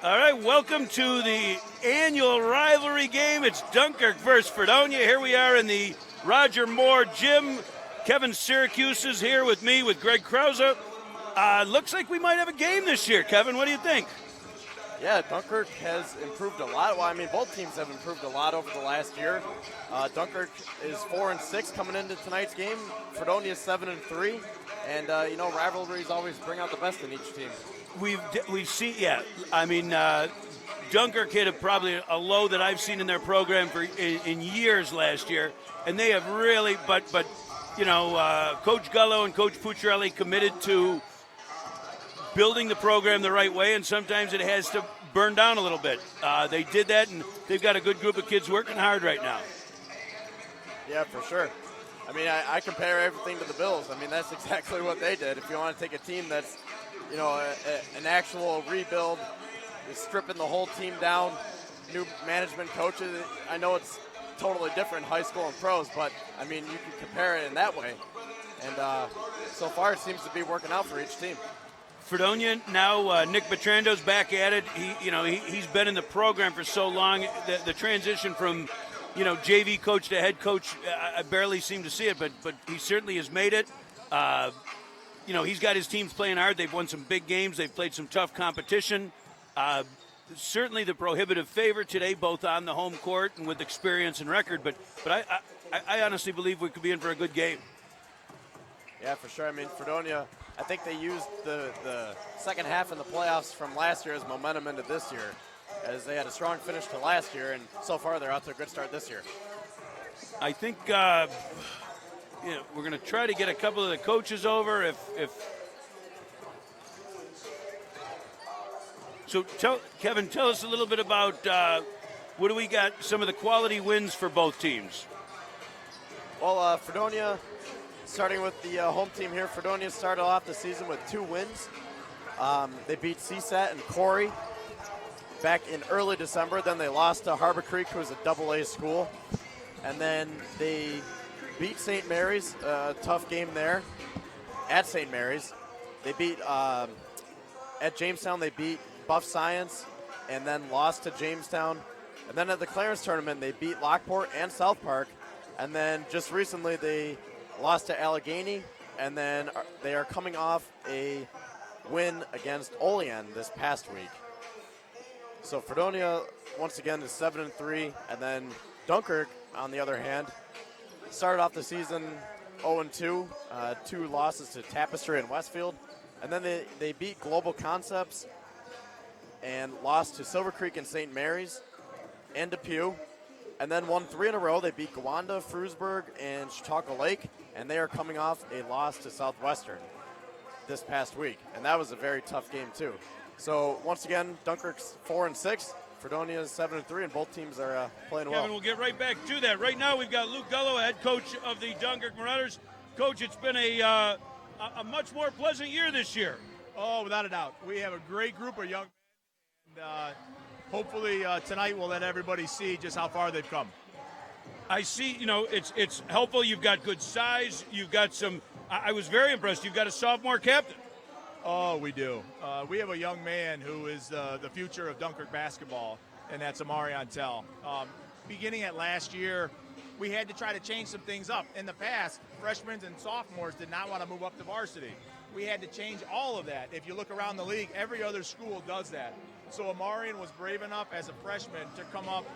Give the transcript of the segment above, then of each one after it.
All right, welcome to the annual rivalry game. It's Dunkirk versus Fredonia. Here we are in the Roger Moore Gym. Kevin Syracuse is here with me, with Greg Krause. Looks like we might have a game this year. Kevin, what do you think? Yeah, Dunkirk has improved a lot. Well, I mean, both teams have improved a lot over the last year. Dunkirk is 4-6 coming into tonight's game. Fredonia is 7-3, and rivalries always bring out the best in each team. We've seen, yeah. I mean, Dunkirk hit probably a low that I've seen in their program in years last year, and they have really. But Coach Gullo and Coach Pucciarelli committed to building the program the right way, and sometimes it has to burn down a little bit. They did that, and they've got a good group of kids working hard right now. Yeah, for sure. I mean, I compare everything to the Bills. I mean, that's exactly what they did. If you want to take a team that's an actual rebuild, is stripping the whole team down, new management coaches. I know it's totally different, high school and pros, but, I mean, you can compare it in that way. And so far it seems to be working out for each team. Fredonia now, Nick Bertrando's back at it. He's been in the program for so long. The transition from, JV coach to head coach, I barely seem to see it, but he certainly has made it. He's got his teams playing hard. They've won some big games. They've played some tough competition. Certainly the prohibitive favorite today, both on the home court and with experience and record. But I honestly believe we could be in for a good game. Yeah, for sure. I mean, Fredonia, I think they used the second half in the playoffs from last year as momentum into this year, as they had a strong finish to last year, and so far they're out to a good start this year. I think we're going to try to get a couple of the coaches over. So, Kevin, tell us a little bit about what do we got, some of the quality wins for both teams. Well, Fredonia, starting with the home team here, Fredonia started off the season with 2 wins. They beat CSAT and Corey back in early December. Then they lost to Harbor Creek, who is a AA school. And then they beat St. Mary's, a tough game there at St. Mary's. They beat, at Jamestown, they beat Buff Science and then lost to Jamestown. And then at the Clarence tournament, they beat Lockport and South Park. And then just recently, they lost to Allegheny. And then they are coming off a win against Olean this past week. So Fredonia, once again, is 7-3. And then Dunkirk, on the other hand, started off the season 0-2, 2 losses to Tapestry and Westfield. And then they beat Global Concepts and lost to Silver Creek and St. Mary's and Depew. And then won 3 in a row. They beat Gowanda, Frewsburg, and Chautauqua Lake. And they are coming off a loss to Southwestern this past week. And that was a very tough game, too. So, once again, Dunkirk's 4-6. Fredonia is 7-3, and both teams are playing well. Kevin, we'll get right back to that. Right now, we've got Luke Gullo, head coach of the Dunkirk Marauders. Coach, it's been a much more pleasant year this year. Oh, without a doubt. We have a great group of young men, and hopefully tonight we'll let everybody see just how far they've come. I see, it's helpful. You've got good size. You've got some, I was very impressed. You've got a sophomore captain. Oh, we do. We have a young man who is the future of Dunkirk basketball, and that's Amari Antel. Beginning at last year, we had to try to change some things up. In the past, freshmen and sophomores did not want to move up to varsity. We had to change all of that. If you look around the league, every other school does that. So Amarian was brave enough as a freshman to come up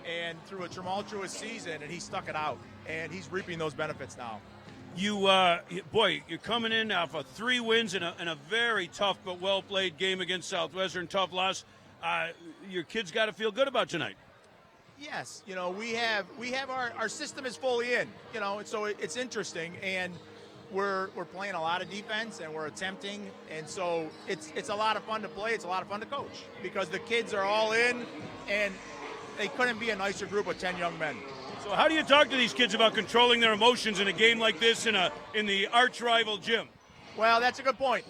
and through a tumultuous season, and he stuck it out, and he's reaping those benefits now. You're coming in off of 3 wins in a very tough but well-played game against Southwestern, tough loss. Your kids got to feel good about tonight. Yes, we have our system is fully in, so it's interesting, and we're playing a lot of defense and we're attempting, and so it's a lot of fun to play. It's a lot of fun to coach because the kids are all in, and they couldn't be a nicer group of 10 young men. So how do you talk to these kids about controlling their emotions in a game like this in the arch rival gym? Well, that's a good point.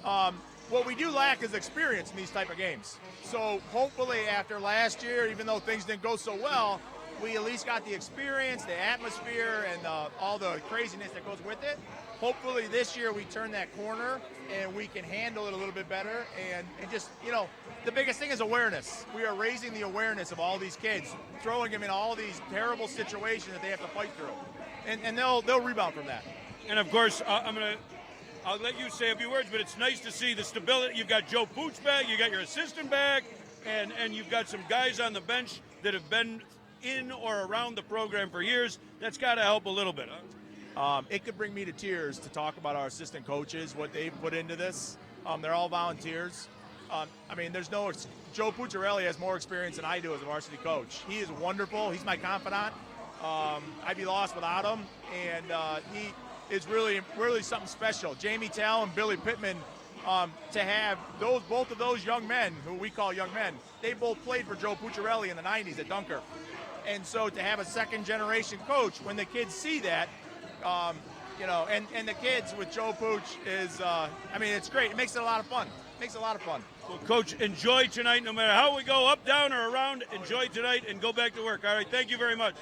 What we do lack is experience in these type of games. So hopefully after last year, even though things didn't go so well, we at least got the experience, the atmosphere, and all the craziness that goes with it. Hopefully this year we turn that corner and we can handle it a little bit better. And just, the biggest thing is awareness. We are raising the awareness of all these kids, throwing them in all these terrible situations that they have to fight through. And they'll rebound from that. And of course, I'll let you say a few words, but it's nice to see the stability. You've got Joe Pooch back, you got your assistant back, and you've got some guys on the bench that have been in or around the program for years. That's got to help a little bit, huh? It could bring me to tears to talk about our assistant coaches, what they've put into this. They're all volunteers. There's no Joe Pucciarelli has more experience than I do as a varsity coach. He is wonderful. He's my confidant. I'd be lost without him, and he is really, really something special. Jamie Tell and Billy Pittman, to have both of those young men, who we call young men, they both played for Joe Pucciarelli in the 90s at Dunkirk. And so to have a second-generation coach, when the kids see that, and the kids with Joe Pooch is, it's great. It makes it a lot of fun. Well, Coach, enjoy tonight. No matter how we go, up, down, or around, enjoy tonight and go back to work. All right, thank you very much.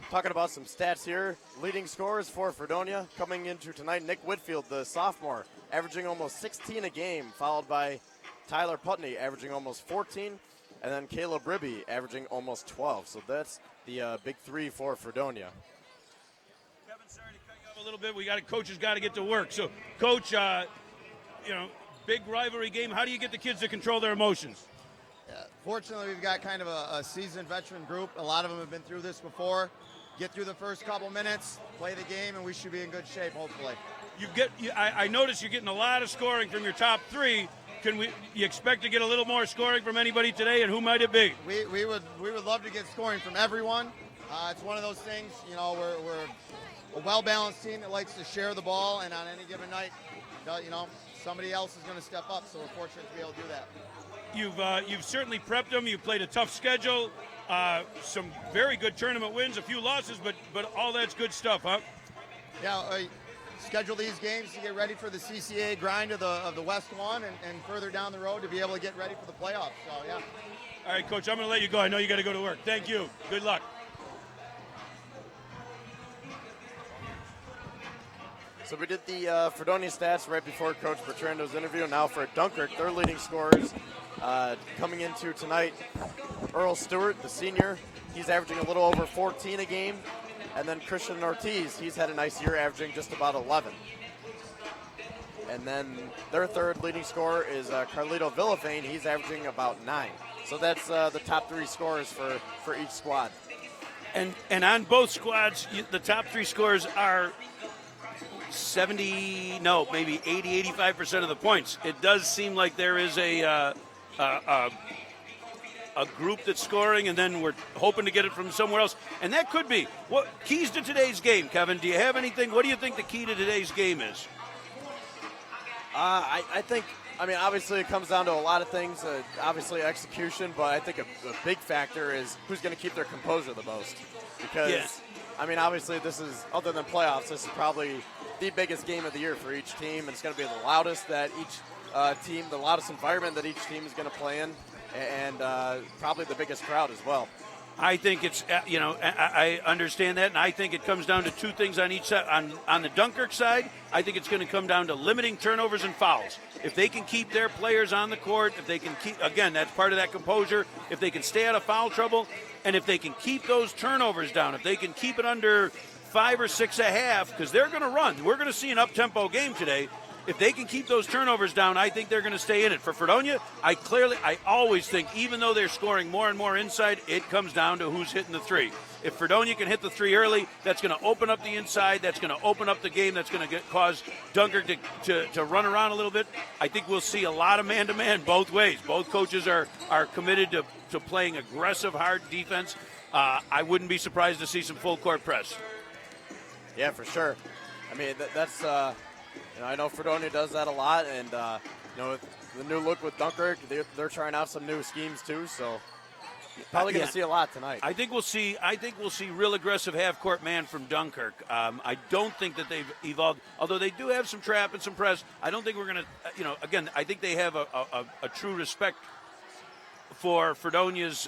Talking about some stats here. Leading scorers for Fredonia coming into tonight. Nick Whitfield, the sophomore, averaging almost 16 a game, followed by Tyler Putney, averaging almost 14, and then Caleb Ribby, averaging almost 12. So that's the big three for Fredonia. Kevin, sorry to cut you off a little bit. Coaches got to get to work. So, Coach, big rivalry game. How do you get the kids to control their emotions? Fortunately, we've got kind of a seasoned veteran group. A lot of them have been through this before. Get through the first couple minutes, play the game, and we should be in good shape, hopefully. I notice you're getting a lot of scoring from your top three. You expect to get a little more scoring from anybody today, and who might it be? We would love to get scoring from everyone. It's one of those things, we're a well-balanced team that likes to share the ball, and on any given night, somebody else is going to step up, so we're fortunate to be able to do that. You've certainly prepped them. You've played a tough schedule, some very good tournament wins, a few losses, but all that's good stuff, huh? Yeah, schedule these games to get ready for the CCA grind of the West One and further down the road to be able to get ready for the playoffs. So yeah. All right, Coach, I'm going to let you go. I know you got to go to work. Thank you. Good luck. So we did the Fredonia stats right before Coach Bertrando's interview. Now for Dunkirk, their leading scorers coming into tonight, Earl Stewart, the senior, he's averaging a little over 14 a game. And then Christian Ortiz, he's had a nice year, averaging just about 11. And then their third leading scorer is Carlito Villafane. He's averaging about 9. So that's the top three scorers for each squad. And on both squads, the top three scorers are maybe 80, 85% of the points. It does seem like there is a group that's scoring, and then we're hoping to get it from somewhere else. And that could be what keys to today's game, Kevin. Do you have anything? What do you think the key to today's game is? I think, obviously it comes down to a lot of things, obviously execution, but I think a big factor is who's going to keep their composure the most. Because, obviously this is, other than playoffs, this is probably the biggest game of the year for each team, and it's going to be the loudest that each team, the loudest environment that each team is going to play in, and probably the biggest crowd as well. I think it's, I understand that, and I think it comes down to two things on each side. On the Dunkirk side, I think it's going to come down to limiting turnovers and fouls. If they can keep their players on the court, if they can keep, again, that's part of that composure, if they can stay out of foul trouble, and if they can keep those turnovers down, if they can keep it under 5 or 6 a half, because they're going to run. We're going to see an up-tempo game today. If they can keep those turnovers down, I think they're going to stay in it. For Fredonia, I always think, even though they're scoring more and more inside, it comes down to who's hitting the three. If Fredonia can hit the three early, that's going to open up the inside. That's going to open up the game. That's going to cause Dunkirk to run around a little bit. I think we'll see a lot of man-to-man both ways. Both coaches are committed to playing aggressive, hard defense. I wouldn't be surprised to see some full-court press. Yeah, for sure. That's I know Fredonia does that a lot, and the new look with Dunkirk, they're trying out some new schemes too. So Probably going to see a lot tonight. I think we'll see real aggressive half-court man from Dunkirk. I don't think that they've evolved, although they do have some trap and some press. I don't think we're going to, again, I think they have a true respect for Fredonia's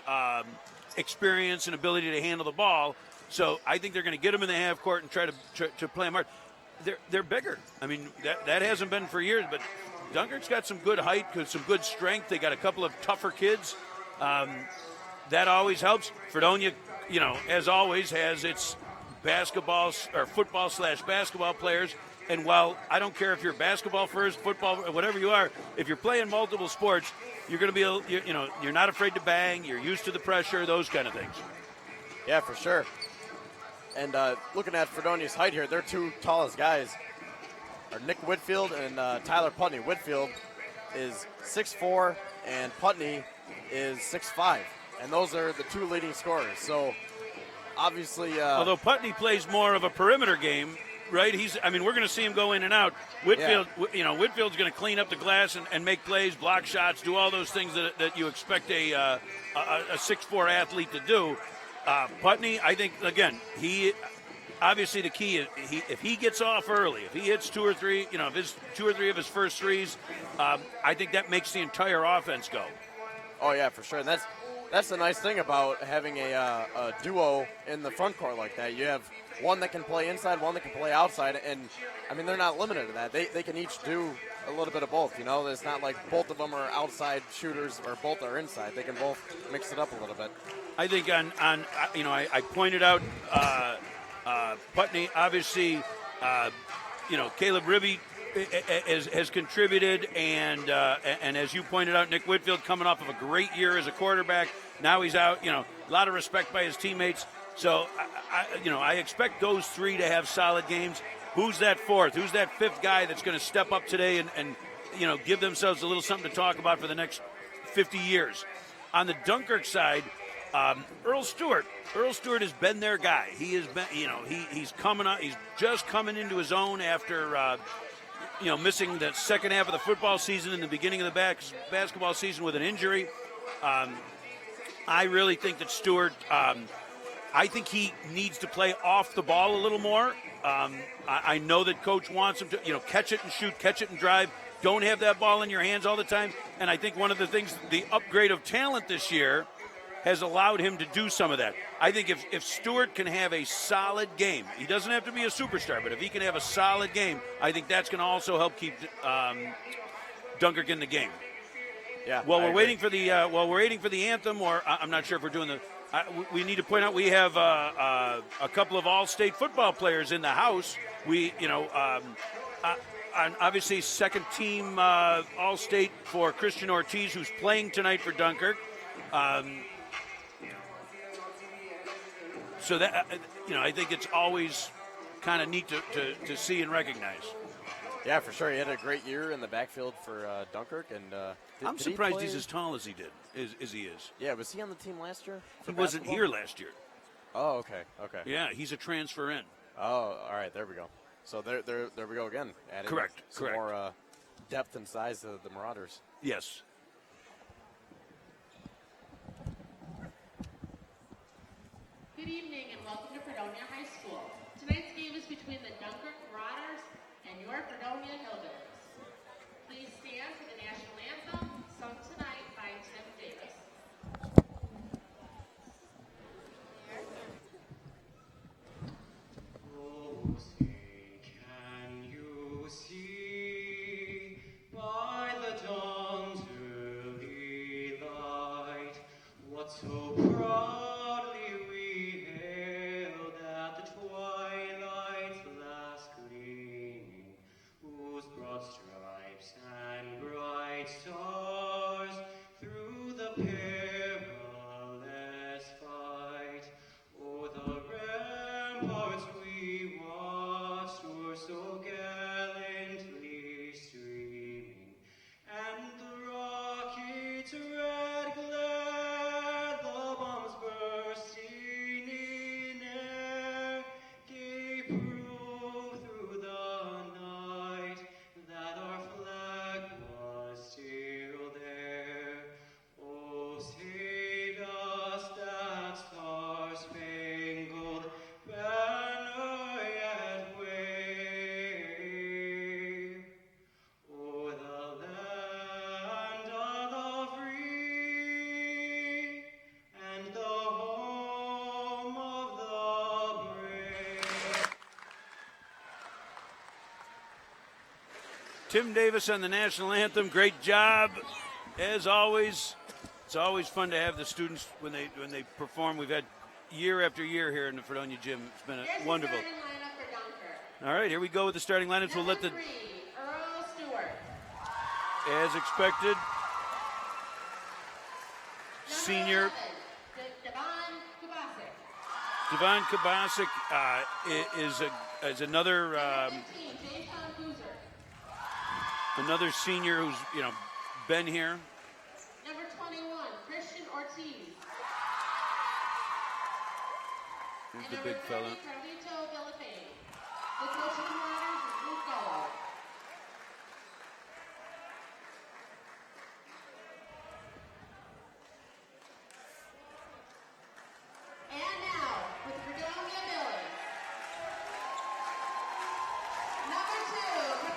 experience and ability to handle the ball. So I think they're going to get them in the half-court and try to play them hard. They're bigger. I mean, that hasn't been for years, but Dunkirk's got some good height, some good strength. They got a couple of tougher kids. That always helps. Fredonia, as always, has its basketball or football/basketball players. And while I don't care if you're basketball first, football, whatever you are, if you're playing multiple sports, you're going to be, you're not afraid to bang. You're used to the pressure, those kind of things. Yeah, for sure. And looking at Fredonia's height here, their two tallest guys are Nick Whitfield and Tyler Putney. Whitfield is 6'4", and Putney is 6'5". And those are the two leading scorers. So, obviously... although Putney plays more of a perimeter game, right? We're going to see him go in and out. Whitfield, Whitfield's going to clean up the glass and make plays, block shots, do all those things that you expect a 6'4" athlete to do. Putney, I think, again, obviously the key is if he gets off early, if he hits 2 or 3, if his 2 or 3 of his first threes, I think that makes the entire offense go. Oh, yeah, for sure. And that's the nice thing about having a duo in the front court like that. You have one that can play inside, one that can play outside, and, they're not limited to that. They can each do a little bit of both, It's not like both of them are outside shooters or both are inside. They can both mix it up a little bit. I think I pointed out Putney, obviously, Caleb Ribby has contributed, and as you pointed out, Nick Whitfield coming off of a great year as a quarterback. Now he's out, a lot of respect by his teammates. So, I expect those three to have solid games. Who's that fourth? Who's that fifth guy that's going to step up today and give themselves a little something to talk about for the next 50 years? On the Dunkirk side, Earl Stewart. Earl Stewart has been their guy. He has been, he's coming out. He's just coming into his own after, missing the second half of the football season and the beginning of the basketball season with an injury. I really think that Stewart. I think he needs to play off the ball a little more. I know that Coach wants him to, catch it and shoot, catch it and drive. Don't have that ball in your hands all the time. And I think one of the things, the upgrade of talent this year has allowed him to do some of that. I think if Stewart can have a solid game, he doesn't have to be a superstar, but if he can have a solid game, I think that's going to also help keep Dunkirk in the game. Yeah. While we're waiting for the anthem, or I'm not sure if we're doing the. We need to point out we have a couple of all-state football players in the house. Obviously second team all-state for Christian Ortiz, who's playing tonight for Dunkirk. So that I think it's always kind of neat to see and recognize. Yeah, for sure. He had a great year in the backfield for Dunkirk, and I'm surprised he's as tall as he is. Yeah, was he on the team last year? He wasn't here last year. Oh, okay. Yeah, he's a transfer in. Oh, all right. There we go. So there we go again. Adding Correct. more depth and size to the Marauders. Yes. Good evening and welcome to Fredonia High School. Tonight's game is between the Dunkirk Marauders and your Fredonia Hillbillies. Please stand for the national anthem, sung tonight by Tim Davis. Oh, say, can you see by the dawn's early light what so proudly we hailed at the twilight's last gleaming, whose broad stripes and bright stars through the perilous fight o'er the ramparts we watched were so gallantly streaming, and the rocket's red glare, the bombs bursting in air, gave proof through the night that our flag was still there. Oh, save us Tim Davis on the national anthem. Great job, as always. It's always fun to have the students when they perform. We've had year after year here in the Fredonia gym. It's been wonderful. Starting lineup for Dunkirk. All right, here we go with the starting lineups. We'll let the, Number 3, Earl Stewart. as expected, senior Devon Kubasik. Devon Kubasik is another 15, Jason Boozer. another senior who's been here. Number 21, Christian Ortiz. Here's And the number big 30, fella. Carlito Villafane. The coach of the Monarchs is Luke Gallo. And now, with Fredonia Village. Number 2,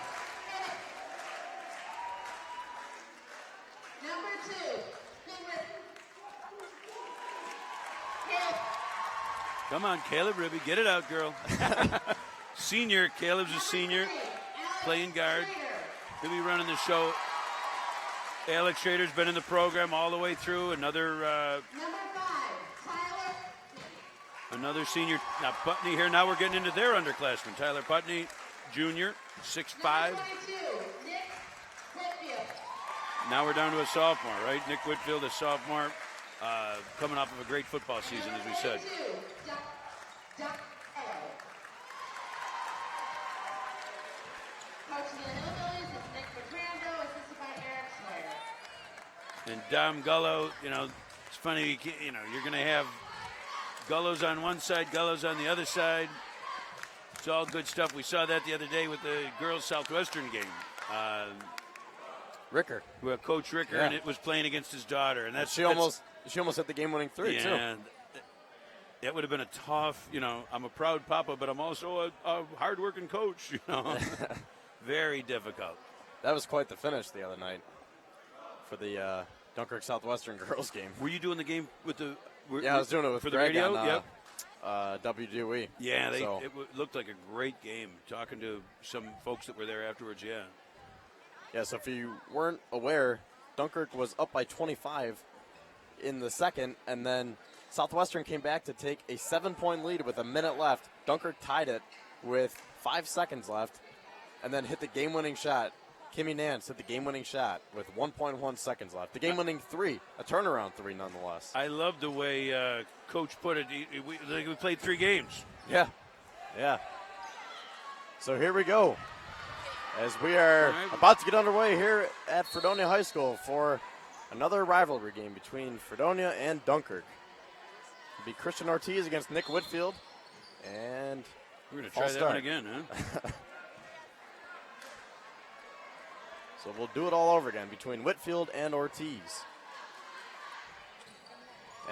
Come on, Caleb Ribby, get it out, girl. Senior, Caleb's a senior, playing guard. He'll be running the show. Alex Schrader's been in the program all the way through. Another Number 5, Tyler. another senior. Now Putney here. Now we're getting into their underclassmen. Tyler Putney, junior, 6'5". Number 22, Nick Whitfield. Now we're down to a sophomore, right? Nick Whitfield, a sophomore, coming off of a great football season, as we said. Duck Ello. Coach of the Hillbillies is Nick Petrando, assisted by Eric Sawyer. And Dom Gullo, it's funny, you're going to have Gullos on one side, Gullos on the other side. It's all good stuff. We saw that the other day with the girls' Southwestern game. Ricker. With Coach Ricker, Yeah. and it was playing against his daughter. And She almost hit the game-winning 3, too. and that would have been a tough, I'm a proud papa, but I'm also a hard-working coach, Very difficult. That was quite the finish the other night for the Dunkirk Southwestern girls game. Were you doing the game with the? Yeah, I was doing it with for Greg the radio. on, Yep. WGE. Yeah, So- it looked like a great game. Talking to some folks that were there afterwards, yeah. Yeah, so if you weren't aware, Dunkirk was up by 25 in the second, and then Southwestern came back to take a 7-point lead with a minute left. Dunkirk tied it with 5 seconds left, and then hit the game-winning shot. Kimmy Nance hit the game-winning shot with 1.1 seconds left. The game-winning 3, a turnaround 3 nonetheless. I love the way Coach put it. We played 3 games. Yeah. So here we go. As we are right. about to get underway here at Fredonia High School for another rivalry game between Fredonia and Dunkirk. It'll be Christian Ortiz against Nick Whitfield. And We're going to try that one again, huh? so we'll do it all over again between Whitfield and Ortiz.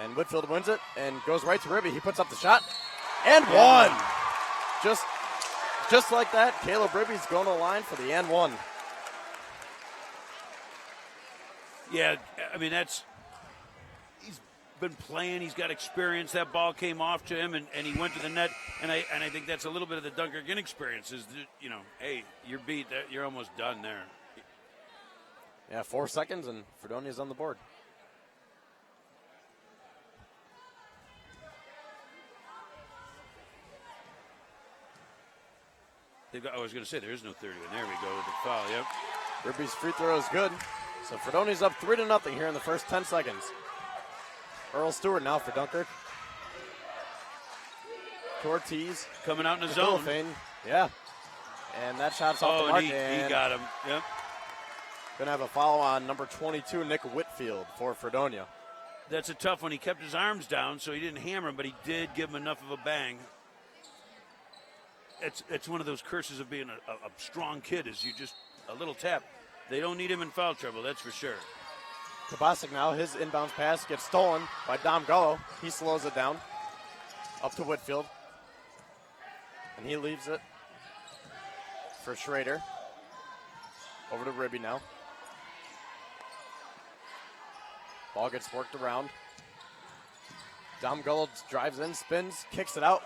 And Whitfield wins it and goes right to Ribby. He puts up the shot and one. Just like that, Caleb Ribby's going to the line for the and one. Yeah, I mean, he's been playing. He's got experience. That ball came off to him, and he went to the net. And I think that's a little bit of the Dunkirk inexperience. Is that, hey, you're beat. You're almost done there. Yeah, 4 seconds, and Fredonia's on the board. I was going to say there is no 30, and there we go with the foul. Yep. Ribby's free throw is good. So Fredonia's up 3-0 here in the first 10 seconds. Earl Stewart now for Dunkirk. To Ortiz. Coming out in the to zone. Villafane. Yeah. And that shot's off the mark. And he got him. Yep. Going to have a foul on number 22, Nick Whitfield, for Fredonia. That's a tough one. He kept his arms down, so he didn't hammer him, but he did give him enough of a bang. It's one of those curses of being a strong kid, is you just a little tap. They don't need him in foul trouble, that's for sure. Kubasik now, his inbounds pass gets stolen by Dom Gullo. He slows it down. Up to Whitfield. And he leaves it for Schrader. Over to Ribby now. Ball gets worked around. Dom Gullo drives in, spins, kicks it out.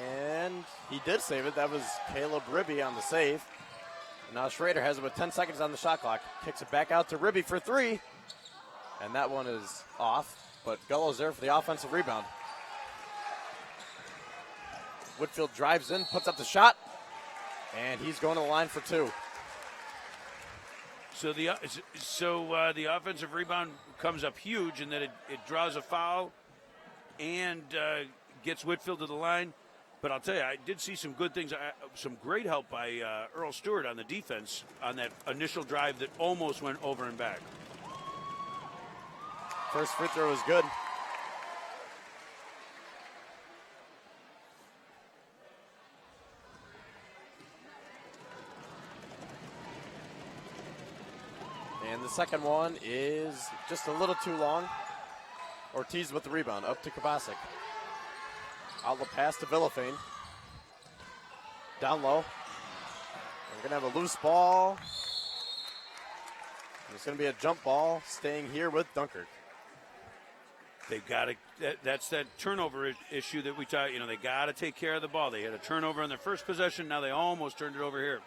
And he did save it. That was Caleb Ribby on the save. Now Schrader has it with 10 seconds on the shot clock. Kicks it back out to Ribby for three. And that one is off, but Gullo's there for the offensive rebound. Whitfield drives in, puts up the shot, and he's going to the line for two. So the offensive rebound comes up huge, and then it draws a foul and gets Whitfield to the line. But I'll tell you, I did see some good things, some great help by Earl Stewart on the defense on that initial drive that almost went over and back. First free throw is good. And the second one is just a little too long. Ortiz with the rebound, up to Kovacic. Outlet pass to Villafane. Down low. We're going to have a loose ball. It's going to be a jump ball staying here with Dunkirk. They've got to, that's that turnover issue that we talked, they got to take care of the ball. They had a turnover on their first possession. Now they almost turned it over here.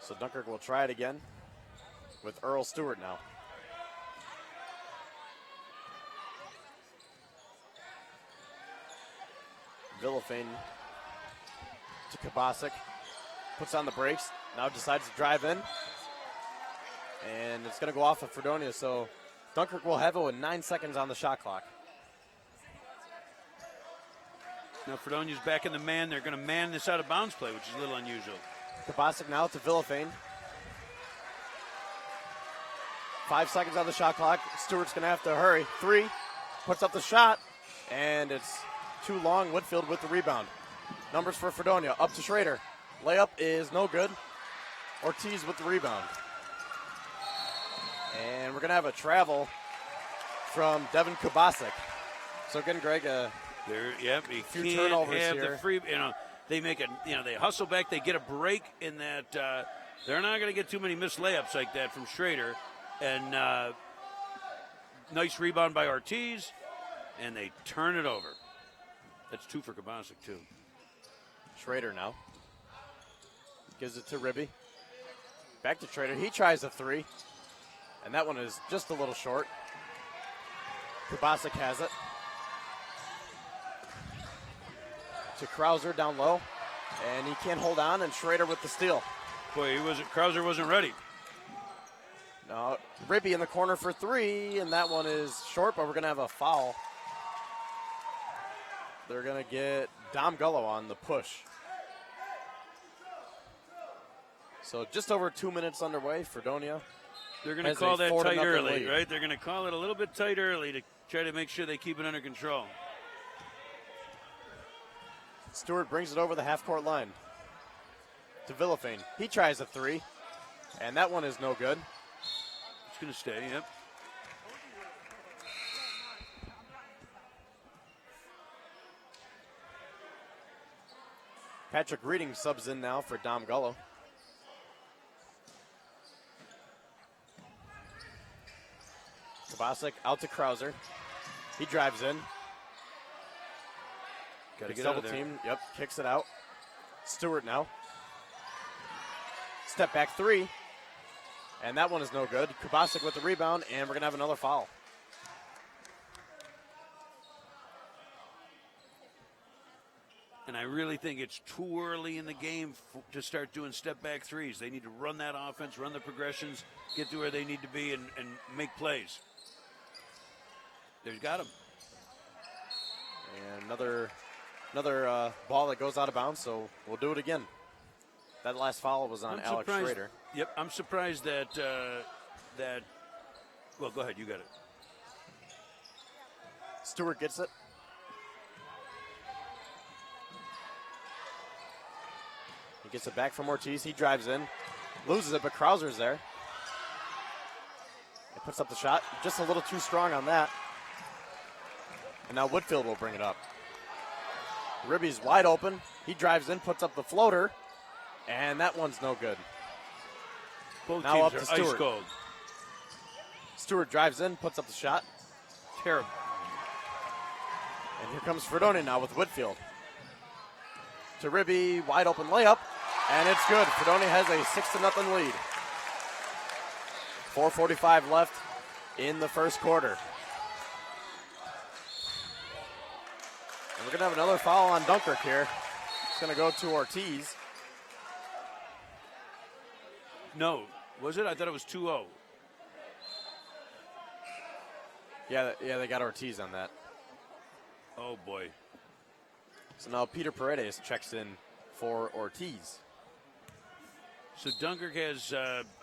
So Dunkirk will try it again with Earl Stewart now. Villafane to Kovacic. Puts on the brakes. Now decides to drive in. And it's going to go off of Fredonia. So Dunkirk will have it with 9 seconds on the shot clock. Now Fredonia's back in the man. They're going to man this out of bounds play, which is a little unusual. Kovacic now to Villafane. 5 seconds on the shot clock. Stewart's going to have to hurry. Three. Puts up the shot. And it's too long. Whitfield with the rebound. Numbers for Fredonia. Up to Schrader. Layup is no good. Ortiz with the rebound. And we're going to have a travel from Devin Kovacic. So again, Greg, you few can't turnovers have here. the free. They make it. They hustle back. They get a break in that. They're not going to get too many missed layups like that from Schrader. And nice rebound by Ortiz, and they turn it over. That's two for Kovacic too. Schrader now gives it to Ribby. Back to Schrader. He tries a three, and that one is just a little short. Kovacic has it. To Krauser down low, and he can't hold on, and Schrader with the steal. Boy, Krauser wasn't ready. No, Ribby in the corner for three, and that one is short, but we're going to have a foul. They're going to get Dom Gullo on the push. So just over 2 minutes underway. Fredonia. They're going to call that tight early, lead. Right? They're going to call it a little bit tight early to try to make sure they keep it under control. Stewart brings it over the half-court line to Villafane. He tries a three, and that one is no good. It's going to stay, yep. Patrick Reading subs in now for Dom Gullo. Kovacic out to Krauser. He drives in. Got to get out of there. Team. Yep, kicks it out. Stewart now. Step back three. And that one is no good. Kovacic with the rebound, and we're going to have another foul. And I really think it's too early in the game to start doing step-back threes. They need to run that offense, run the progressions, get to where they need to be, and make plays. They've got them. And another ball that goes out of bounds, so we'll do it again. That last foul was on Alex Schrader. Yep, I'm surprised that well, go ahead, you got it. Stewart gets it. He gets it back from Ortiz. He drives in, loses it, but Krauser's there. He puts up the shot. Just a little too strong on that. And now Whitfield will bring it up. Ribby's wide open. He drives in, puts up the floater, and that one's no good. Both now teams up to are Stewart. ice cold. Stewart drives in, puts up the shot. Terrible. And here comes Fredonia now with Whitfield. To Ribby, wide open layup. And it's good. Fredonia has a 6-0 lead. 4:45 left in the first quarter. And we're going to have another foul on Dunkirk here. It's going to go to Ortiz. No, was it? I thought it was 2-0. Yeah, they got Ortiz on that. Oh, boy. So now Peter Paredes checks in for Ortiz. So Dunkirk has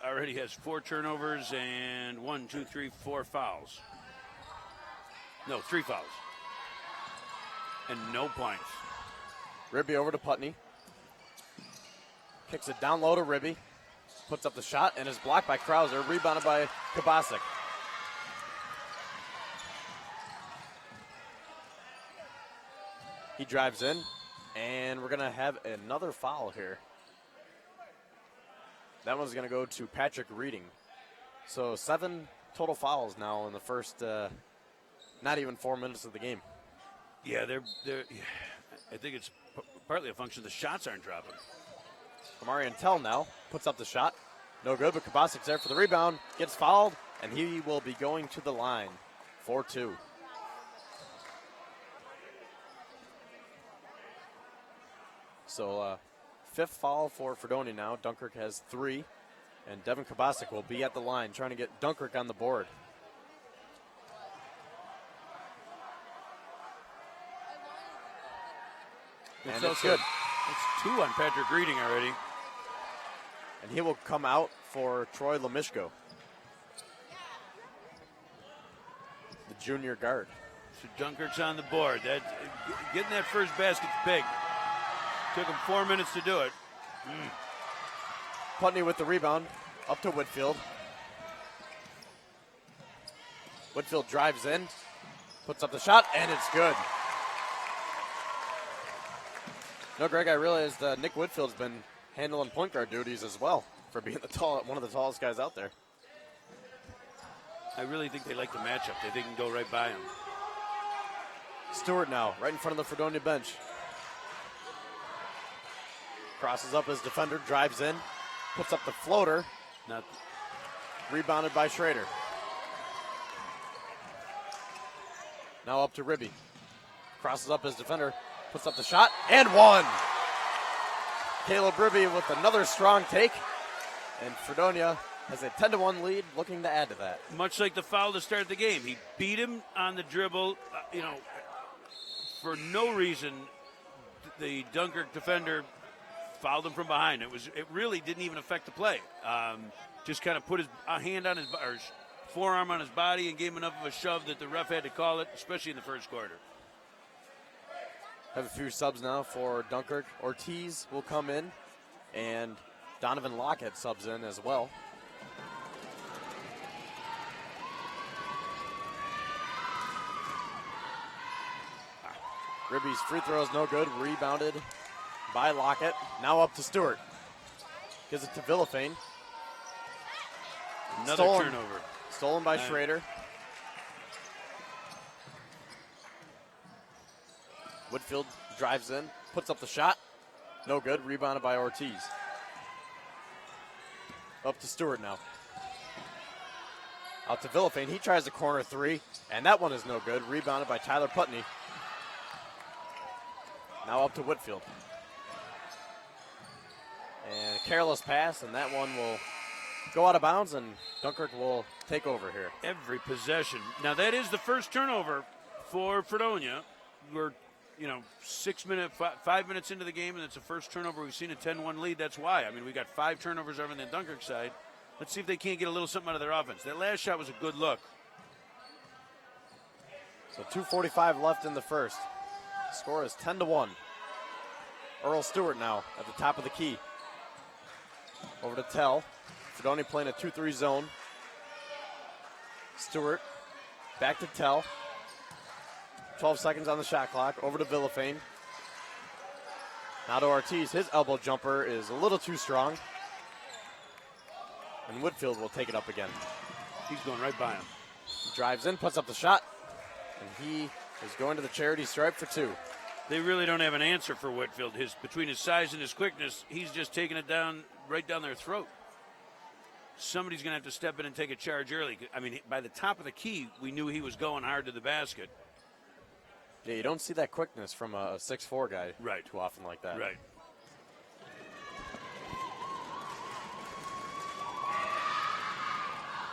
already has 4 turnovers and 4 fouls. No, 3 fouls. And no points. Ribby over to Putney. Kicks it down low to Ribby. Puts up the shot and is blocked by Krauser. Rebounded by Kabasic. He drives in, and we're going to have another foul here. That one's going to go to Patrick Reading. So 7 total fouls now in the first not even 4 minutes of the game. Yeah, they're I think it's partly a function the shots aren't dropping. Kamarian Tell now puts up the shot. No good, but Kabasic's there for the rebound. Gets fouled, and he will be going to the line. 4-2. So 5th foul for Fredonia now. Dunkirk has 3, and Devin Kabasic will be at the line trying to get Dunkirk on the board. And it's good. It's 2 on Patrick Reading already. And he will come out for Troy Lemishko, the junior guard. So Dunkirk's on the board. Getting that first basket's big. Took him 4 minutes to do it. Putney with the rebound, up to Whitfield. Whitfield drives in, puts up the shot, and it's good. No, Greg, I realized Nick Whitfield's been handling point guard duties as well for being one of the tallest guys out there. I really think they like the matchup. They can go right by him. Stewart now, right in front of the Fredonia bench. Crosses up his defender, drives in, puts up the floater. Not Rebounded by Schrader. Now up to Ribby. Crosses up his defender, puts up the shot, and one. Caleb Ribby with another strong take. And Fredonia has a 10-1 lead, looking to add to that. much like the foul to start the game. He beat him on the dribble, for no reason. The Dunkirk defender fouled him from behind. It really didn't even affect the play. Just kind of put his hand on his forearm on his body and gave him enough of a shove that the ref had to call it, especially in the first quarter. Have a few subs now for Dunkirk. Ortiz will come in, and Donovan Lockett subs in as well. Ribby's free throw is no good. Rebounded by Lockett. Now up to Stewart. Gives it to Villafane. Another turnover. Stolen by Schrader. Whitfield drives in, puts up the shot. No good. Rebounded by Ortiz. Up to Stewart now. Out to Villafane. He tries the corner 3, and that one is no good. Rebounded by Tyler Putney. Now up to Whitfield. And a careless pass, and that one will go out of bounds, and Dunkirk will take over here. Every possession. Now, that is the first turnover for Fredonia. We're, 5 minutes into the game, and it's the first turnover. We've seen a 10-1 lead. That's why. I mean, we got 5 turnovers over on the Dunkirk side. Let's see if they can't get a little something out of their offense. That last shot was a good look. So 2:45 left in the first. Score is 10-1. Earl Stewart now at the top of the key. Over to Tell. Fredonia playing a 2-3 zone. Stewart back to Tell. 12 seconds on the shot clock. Over to Villafane. Now to Ortiz. His elbow jumper is a little too strong. And Whitfield will take it up again. He's going right by him. He drives in, puts up the shot. And he is going to the charity stripe for 2. They really don't have an answer for Whitfield. Between his size and his quickness, he's just taking it down right down their throat. Somebody's going to have to step in and take a charge early. I mean, by the top of the key, we knew he was going hard to the basket. Yeah, you don't see that quickness from a 6'4" guy too often like that. Right.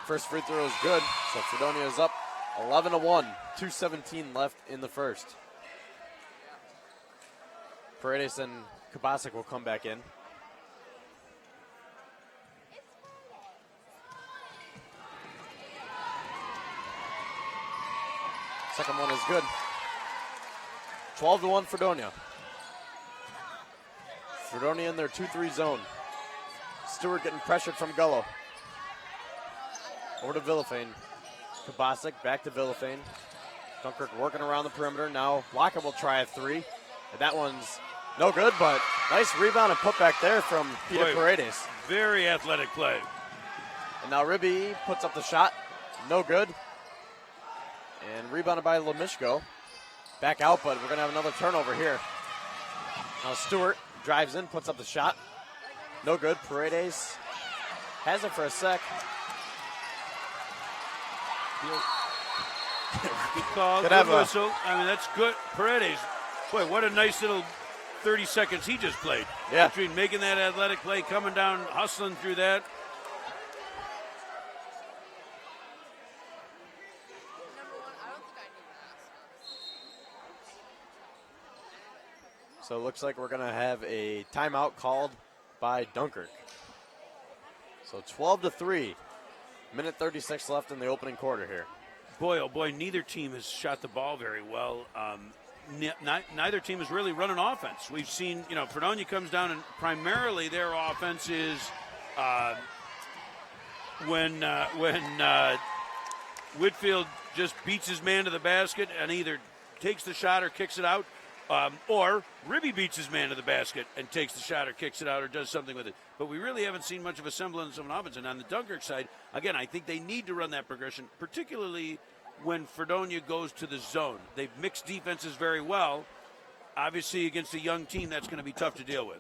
First free throw is good, so Fredonia is up 11-1, 2:17 left in the first. Paredes and Kabasic will come back in. Second one is good. 12-1 Fredonia. Fredonia in their 2-3 zone. Stewart getting pressured from Gullo. Over to Villafane. Kabasic back to Villafane. Dunkirk working around the perimeter. Now Lockett will try a three. And that one's no good, but nice rebound and putback there from Peter Paredes. Very athletic play. And now Ribby puts up the shot. No good. And rebounded by Lemishko. Back out, but we're going to have another turnover here. Now Stewart drives in, puts up the shot. No good. Paredes has it for a sec. Good call. Good whistle. I mean, that's good. Paredes, boy, what a nice little 30 seconds he just played. Yeah. Between making that athletic play, coming down, hustling through that. So it looks like we're going to have a timeout called by Dunkirk. So 12-3. Minute 36 left in the opening quarter here. Boy, oh boy, neither team has shot the ball very well. Neither team is really running offense. We've seen, Fredonia comes down and primarily their offense is when Whitfield just beats his man to the basket and either takes the shot or kicks it out, or Ribby beats his man to the basket and takes the shot or kicks it out or does something with it. But we really haven't seen much of a semblance of an offense. And on the Dunkirk side, again, I think they need to run that progression, particularly when Fredonia goes to the zone. They've mixed defenses very well. Obviously, against a young team, that's going to be tough to deal with.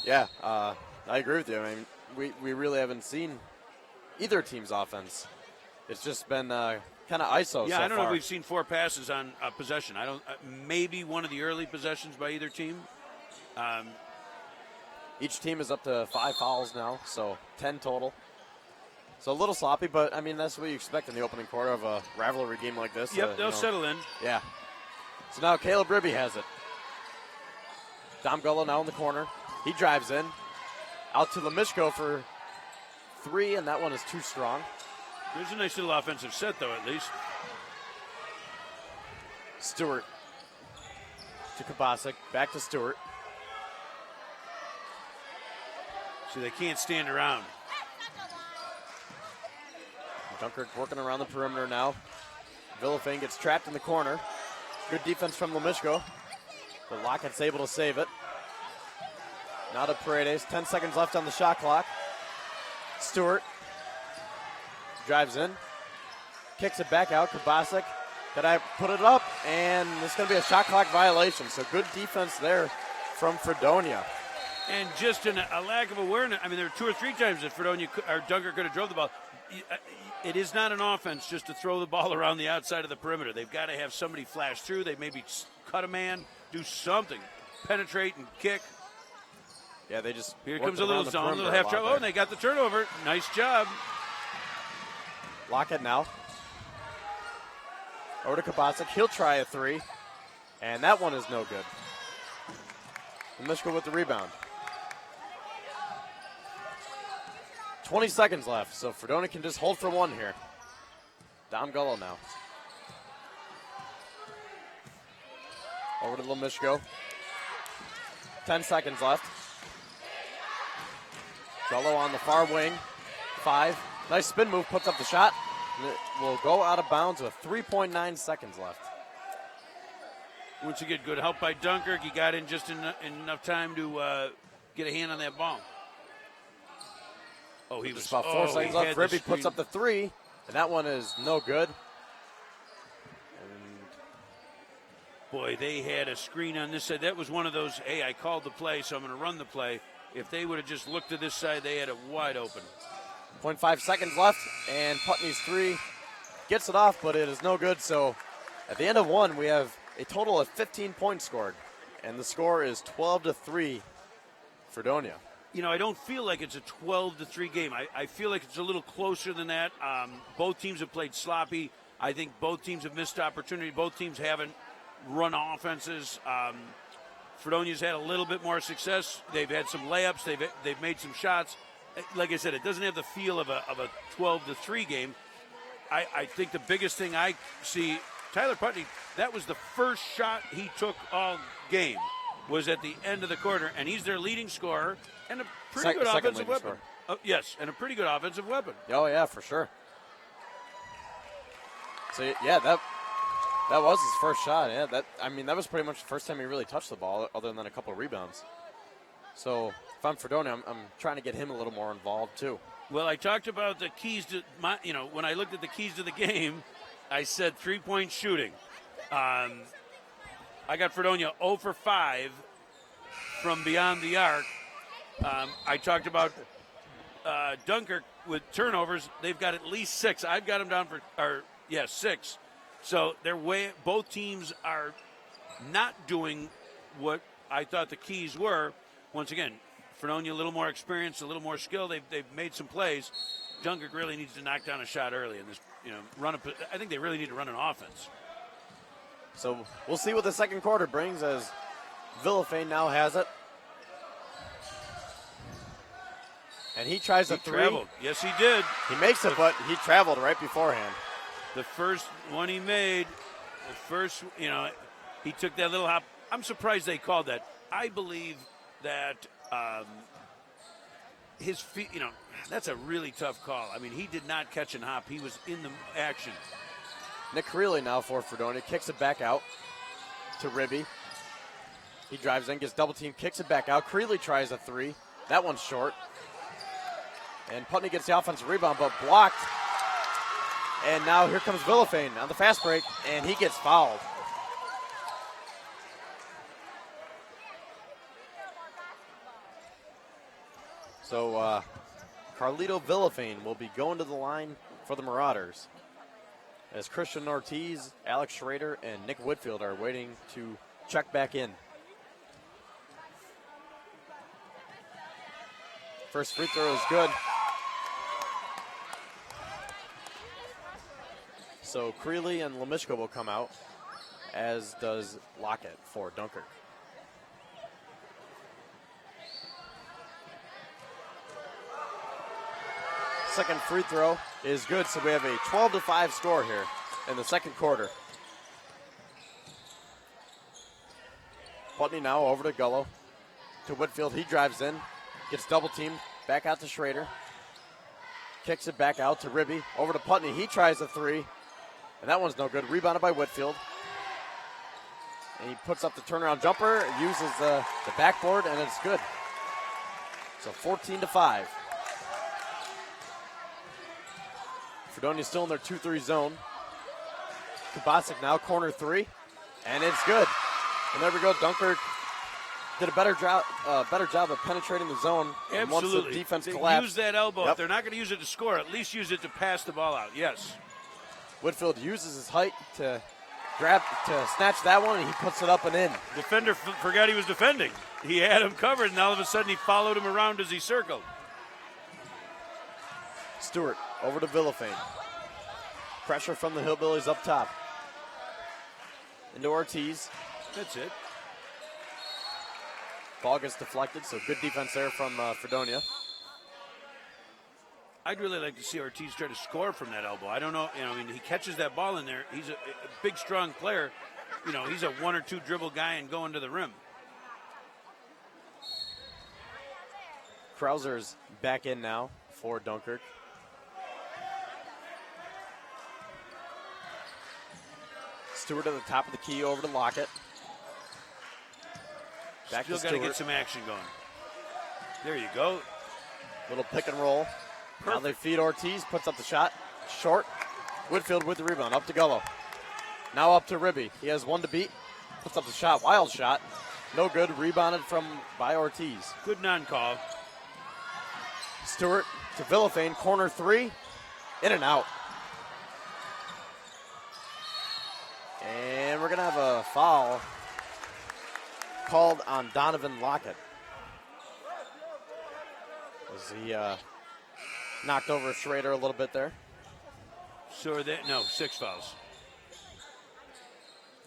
Yeah, I agree with you. I mean, we really haven't seen either team's offense. It's just been kind of ISO. Yeah, so I don't far. know if we've seen 4 passes on possession. I don't. Maybe one of the early possessions by either team. Each team is up to 5 fouls now, so 10 total. So a little sloppy, but I mean that's what you expect in the opening quarter of a rivalry game like this. Yep, they'll settle in. Yeah. So now Caleb Ribby has it. Dom Gullo now in the corner. He drives in. Out to Lemishko for 3, and that one is too strong. There's a nice little offensive set, though, at least. Stewart to Kabasic. Back to Stewart. So they can't stand around. Dunkirk working around the perimeter now. Villafane gets trapped in the corner. Good defense from Lemishko. But Lockett's able to save it. Now to Paredes. 10 seconds left on the shot clock. Stewart drives in. Kicks it back out. Kabasic. Did I put it up? And it's going to be a shot clock violation. So good defense there from Fredonia. And just a lack of awareness. I mean, there were 2 or 3 times that Dunkirk could have drove the ball. It is not an offense just to throw the ball around the outside of the perimeter. They've got to have somebody flash through. They maybe cut a man, do something, penetrate and kick. Yeah, they just here comes a little zone, a little half trouble. Oh, and they got the turnover. Nice job. Lockett now. Over to Kabasic. He'll try a 3. And that one is no good. Lemishko with the rebound. 20 seconds left, so Fredonia can just hold for 1 here. Dom Gullo now. Over to Lemishko. 10 seconds left. Gullo on the far wing. 5. Nice spin move, puts up the shot. It will go out of bounds with 3.9 seconds left. Once again, good help by Dunkirk. He got in just enough time to get a hand on that ball. Oh, he was about 4 seconds left. Ribby puts up the 3, and that one is no good. And boy, they had a screen on this side. That was one of those, hey, I called the play, so I'm going to run the play. If they would have just looked to this side, they had it wide open. 0.5 seconds left, and Putney's three gets it off, but it is no good. So at the end of one, we have a total of 15 points scored, and the score is 12-3 Fredonia. You know, I don't feel like it's a 12-3 game. I feel like it's a little closer than that. Both teams have played sloppy. I think both teams have missed opportunity. Both teams haven't run offenses. Fredonia's had a little bit more success. They've had some layups. They've made some shots. Like I said, it doesn't have the feel of a 12-3 game. I think the biggest thing I see, Tyler Putney, that was the first shot he took all game, was at the end of the quarter, and he's their leading scorer and a pretty good offensive weapon. Yes, and a pretty good offensive weapon. Oh, yeah, for sure. So, yeah, that was his first shot. Yeah, that was pretty much the first time he really touched the ball, other than a couple of rebounds. So, if I'm Fredonia, I'm trying to get him a little more involved, too. Well, I talked about the keys to when I looked at the keys to the game, I said 3-point shooting. I got Fredonia 0 for 5 from beyond the arc. I talked about Dunkirk with turnovers. They've got at least 6. I've got them down for 6. So both teams are not doing what I thought the keys were. Once again, Fredonia a little more experience, a little more skill. They've made some plays. Dunkirk really needs to knock down a shot early in this. I think they really need to run an offense. So we'll see what the second quarter brings, as Villafane now has it. And he tries a three. Traveled. Yes, he did. He makes it, but he traveled right beforehand. The first one he made, he took that little hop. I'm surprised they called that. I believe that his feet, that's a really tough call. I mean, he did not catch and hop. He was in the action. Nick Creeley now for Fredonia, kicks it back out to Ribby. He drives in, gets double team, kicks it back out. Creeley tries a three. That one's short. And Putney gets the offensive rebound, but blocked. And now here comes Villafane on the fast break, and he gets fouled. So Carlito Villafane will be going to the line for the Marauders, as Christian Ortiz, Alex Schrader, and Nick Whitfield are waiting to check back in. First free throw is good. So Creeley and Lemishko will come out, as does Lockett for Dunkirk. Second free throw is good, so we have a 12-5 score here in the second quarter. Putney now over to Gullo, to Whitfield. He drives in, gets double teamed, back out to Schrader. Kicks it back out to Ribby, over to Putney. He tries a three, and that one's no good. Rebounded by Whitfield. And he puts up the turnaround jumper, uses the backboard, and it's good. So 14-5. Fredonia's still in their 2-3 zone. Kubasic now, corner three, and it's good. And there we go. Dunkirk did a better job of penetrating the zone. Absolutely. Once the defense collapsed. Use that elbow. Yep. If they're not going to use it to score, at least use it to pass the ball out. Yes. Whitfield uses his height to snatch that one, and he puts it up and in. Defender forgot he was defending. He had him covered, and all of a sudden he followed him around as he circled. Stewart over to Villafane. Pressure from the Hillbillies up top. Into Ortiz. That's it. Ball gets deflected, so good defense there from Fredonia. I'd really like to see Ortiz try to score from that elbow. I don't know. He catches that ball in there. He's a big, strong player. He's a one or two dribble guy and going to the rim. Krauser's back in now for Dunkirk. Stewart at the top of the key over to Lockett. Back Still to got to Stewart. get some action going. There you go. Little pick and roll. Now they feed Ortiz, puts up the shot. Short. Whitfield with the rebound. Up to Gullo. Now up to Ribby. He has one to beat. puts up the shot, wild shot. No good, rebounded by Ortiz. Good non-call. Stewart to Villafane, corner three, in and out. And we're going to have a foul called on Donovan Lockett. As he knocked over Schrader a little bit there. So 6 fouls.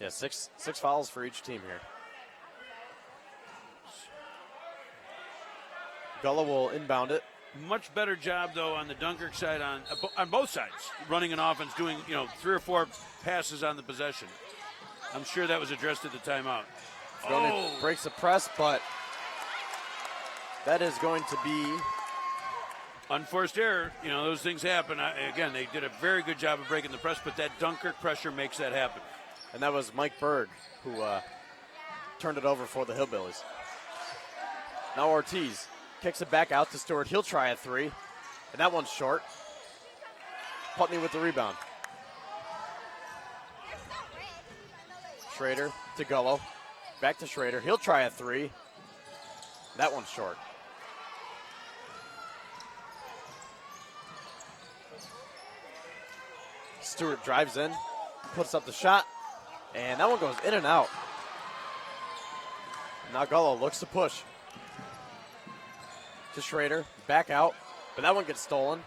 Yeah, six fouls for each team here. Gullah will inbound it. Much better job, though, on the Dunkirk side, on both sides, running an offense, doing 3 or 4 passes on the possession. I'm sure that was addressed at the timeout. Fredonia breaks the press, but that is going to be unforced error. Those things happen. Again, they did a very good job of breaking the press, but that Dunkirk pressure makes that happen. And that was Mike Berg who turned it over for the Hillbillies. Now Ortiz kicks it back out to Stewart. He'll try a three, and that one's short. Putney with the rebound. Schrader to Gullo. Back to Schrader. He'll try a three. That one's short. Stewart drives in, puts up the shot, and that one goes in and out. Now Gullo looks to push. To Schrader, back out, but that one gets stolen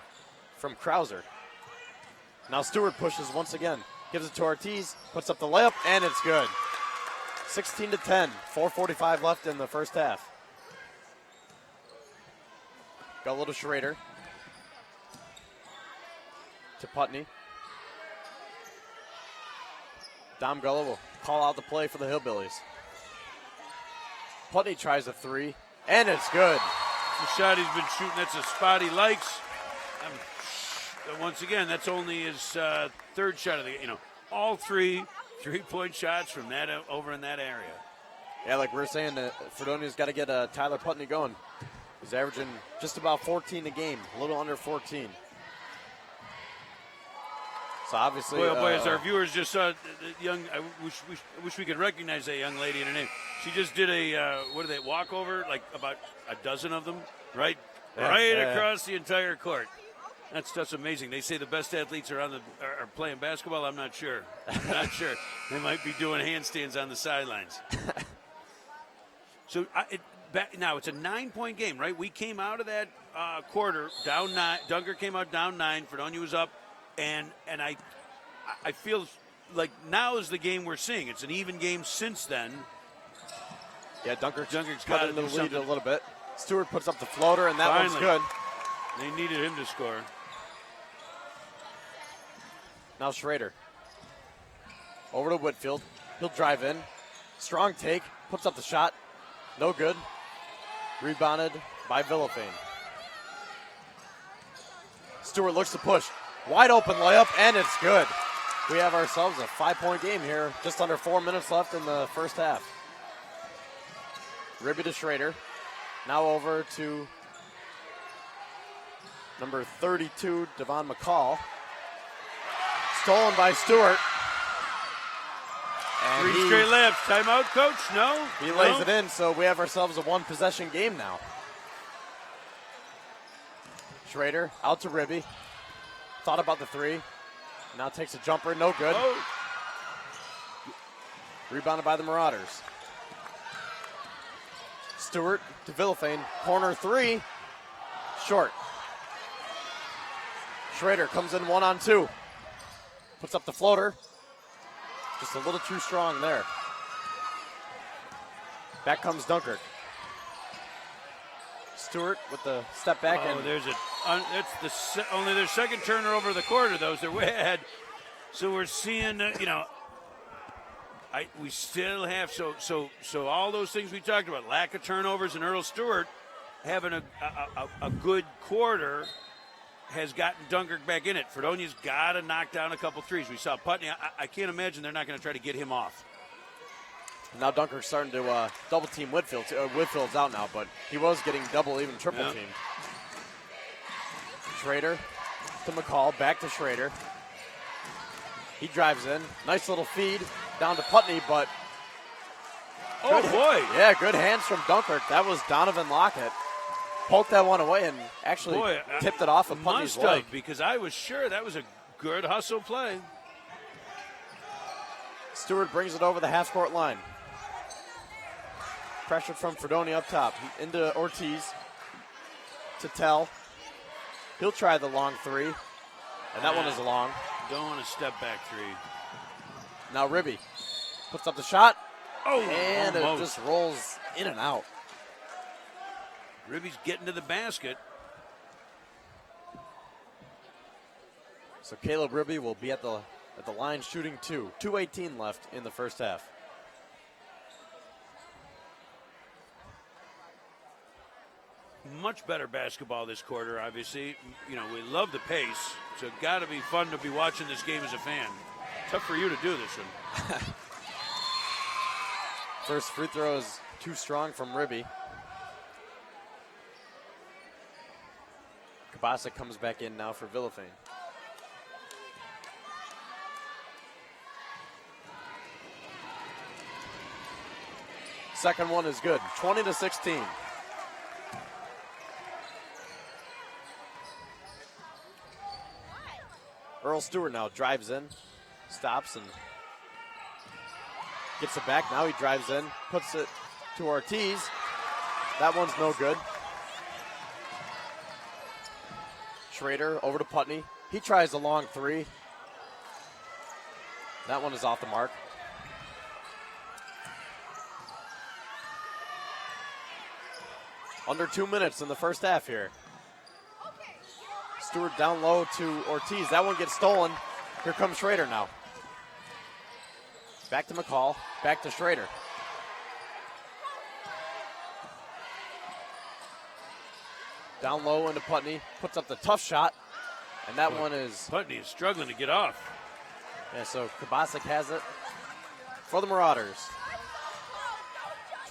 from Krauser. Now Stewart pushes once again, gives it to Ortiz, puts up the layup, and it's good. 16-10, 4:45 left in the first half. Gullo to Schrader. To Putney. Dom Gullo will call out the play for the Hillbillies. Putney tries a three, and it's good. The shot he's been shooting, that's a spot he likes. Once again, that's only his third shot of the all 3 3-point shots from that over in that area. Yeah, like we were saying, Fredonia's got to get Tyler Putney going. He's averaging just about 14 a game, a little under 14. So obviously, boy, as our viewers just saw, the young. I wish we could recognize that young lady in her name. She just did a walkover, like about a dozen of them, right across the entire court. That's amazing. They say the best athletes are playing basketball. I'm not sure. They might be doing handstands on the sidelines. So now it's a 9-point game, right? We came out of that quarter down 9. Dunkirk came out down 9. Fredonia was up. And I feel like now is the game we're seeing. It's an even game since then. Yeah, Dunkirk's got cut into the lead a little bit. Stewart puts up the floater, and that one's good. They needed him to score. Now Schrader. Over to Whitfield. He'll drive in. Strong take. Puts up the shot. No good. Rebounded by Villafane. Stewart looks to push. Wide open layup, and it's good. We have ourselves a 5-point game here. Just under 4 minutes left in the first half. Ribby to Schrader. Now over to number 32, Devon McCall. Stolen by Stewart. And 3 straight layups. Timeout, coach? No? He lays it in, so we have ourselves a 1-possession game now. Schrader out to Ribby. Thought about the three. Now takes a jumper. No good. Oh. Rebounded by the Marauders. Stewart to Villafane. Corner three. Short. Schrader comes in 1-on-2. Puts up the floater. Just a little too strong there. Back comes Dunkirk. Stewart with the step back. That's only their second turnover of the quarter, though. So they're way ahead. So we're seeing, we still have so all those things we talked about, lack of turnovers, and Earl Stewart having a good quarter has gotten Dunkirk back in it. Fredonia's got to knock down a couple threes. We saw Putney. I can't imagine they're not going to try to get him off. Now Dunkirk's starting to double team Whitfield. Whitfield's out now, but he was getting double, even triple teamed. Schrader to McCall, back to Schrader. He drives in. Nice little feed down to Putney, but Oh, boy. Yeah, good hands from Dunkirk. That was Donovan Lockett. Poked that one away and actually tipped it off of Putney's must leg. have, because I was sure that was a good hustle play. Stewart brings it over the half-court line. Pressured from Fredonia up top. Into Ortiz. To Tell. He'll try the long three. And that one is long. Don't want to step back three. Now Ribby puts up the shot. Oh, and almost. it just rolls in and out. Ribby's getting to the basket. So Caleb Ribby will be at the line shooting 2. 2:18 left in the first half. Much better basketball this quarter, obviously. You know, we love the pace, so it's got to be fun to be watching this game as a fan. Tough for you to do this one. First free throw is too strong from Ribby. Kabasa comes back in now for Villafane. Second one is good, 20-16. Earl Stewart now drives in, stops and gets it back. Now he drives in, puts it to Ortiz. That one's no good. Schrader over to Putney. He tries a long three. That one is off the mark. Under 2 minutes in the first half here. Stewart down low to Ortiz. That one gets stolen. Here comes Schrader now. Back to McCall. Back to Schrader. Down low into Putney. Puts up the tough shot. And that one is... Putney is struggling to get off. Yeah, so Kabasic has it for the Marauders.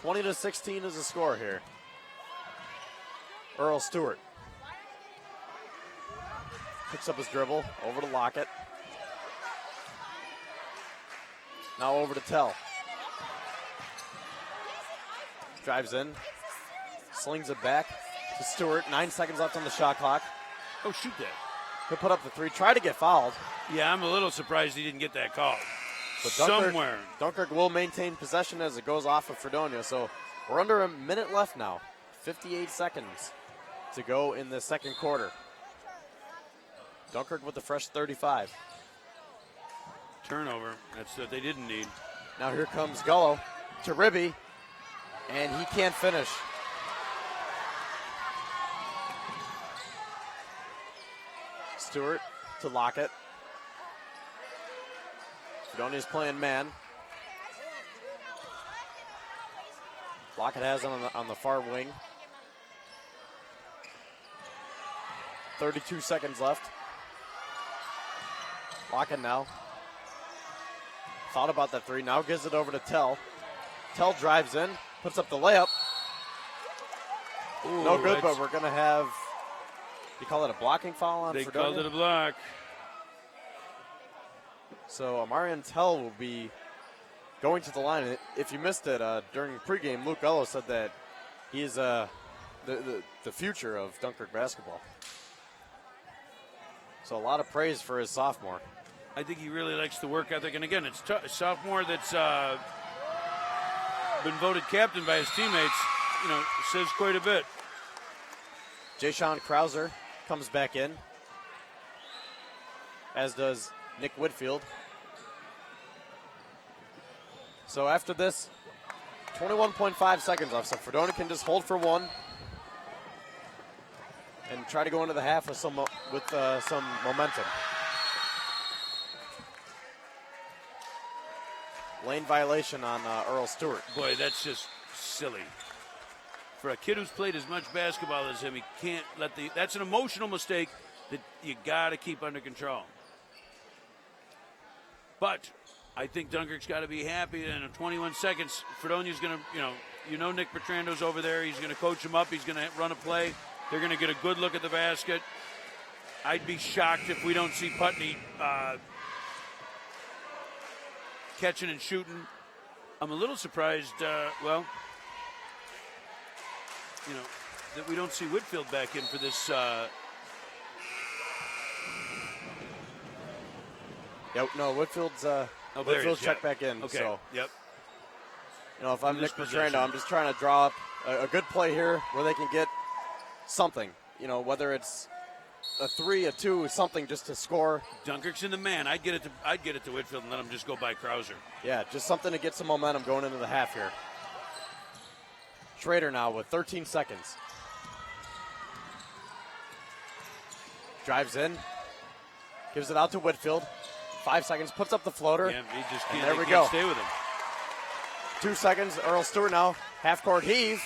20-16 is the score here. Earl Stewart picks up his dribble, over to Lockett. Now over to Tell. Drives in, slings it back to Stewart. 9 seconds left on the shot clock. Oh, shoot that. He'll put up the three, try to get fouled. Yeah, I'm a little surprised he didn't get that call. But Somewhere. Dunkirk will maintain possession as it goes off of Fredonia. So we're under a minute left now. 58 seconds to go in the second quarter. Dunkirk with the fresh 35. Turnover. That's what they didn't need. Now here comes Gullo to Ribby, and he can't finish. Stewart to Lockett. Fredonia's playing man. Lockett has it on the far wing. 32 seconds left. Lockett now. Thought about that three. Now gives it over to Tell. Tell drives in, puts up the layup. Ooh, no good, but we're going to have, you call it a blocking foul on They Fredonia? called it a block. So Amarian Tell will be going to the line. If you missed it during pregame, Luke Gullo said that he is the future of Dunkirk basketball. So a lot of praise for his sophomore. I think he really likes the work ethic. And again, it's a sophomore that's been voted captain by his teammates, says quite a bit. Jay-Sean Krauser comes back in, as does Nick Whitfield. So after this, 21.5 seconds left. So Fredonia can just hold for one and try to go into the half with some momentum. Lane violation on Earl Stewart. Boy, that's just silly. For a kid who's played as much basketball as him, he can't let that's an emotional mistake that you got to keep under control. But I think Dunkirk's got to be happy. In 21 seconds, Fredonia's going to, Nick Bertrando's over there. He's going to coach him up. He's going to run a play. They're going to get a good look at the basket. I'd be shocked if we don't see Putney catching and shooting I'm a little surprised, well, you know, that we don't see Whitfield back in for this. Yep, no, Whitfield's checked back in. Okay. So, Yep. you know, if I'm In this Nick possession. Petrando, I'm just trying to draw up a good play here where they can get something. You know, whether it's a 3, a 2, something just to score. Dunkirk's in the man. I'd get it to Whitfield and let him just go by Krauser. Yeah, just something to get some momentum going into the half here. Schrader now with 13 seconds. Drives in, gives it out to Whitfield. 5 seconds, puts up the floater. Yeah, he just And can't, there we can't go. stay with him. 2 seconds, Earl Stewart now, half-court heave.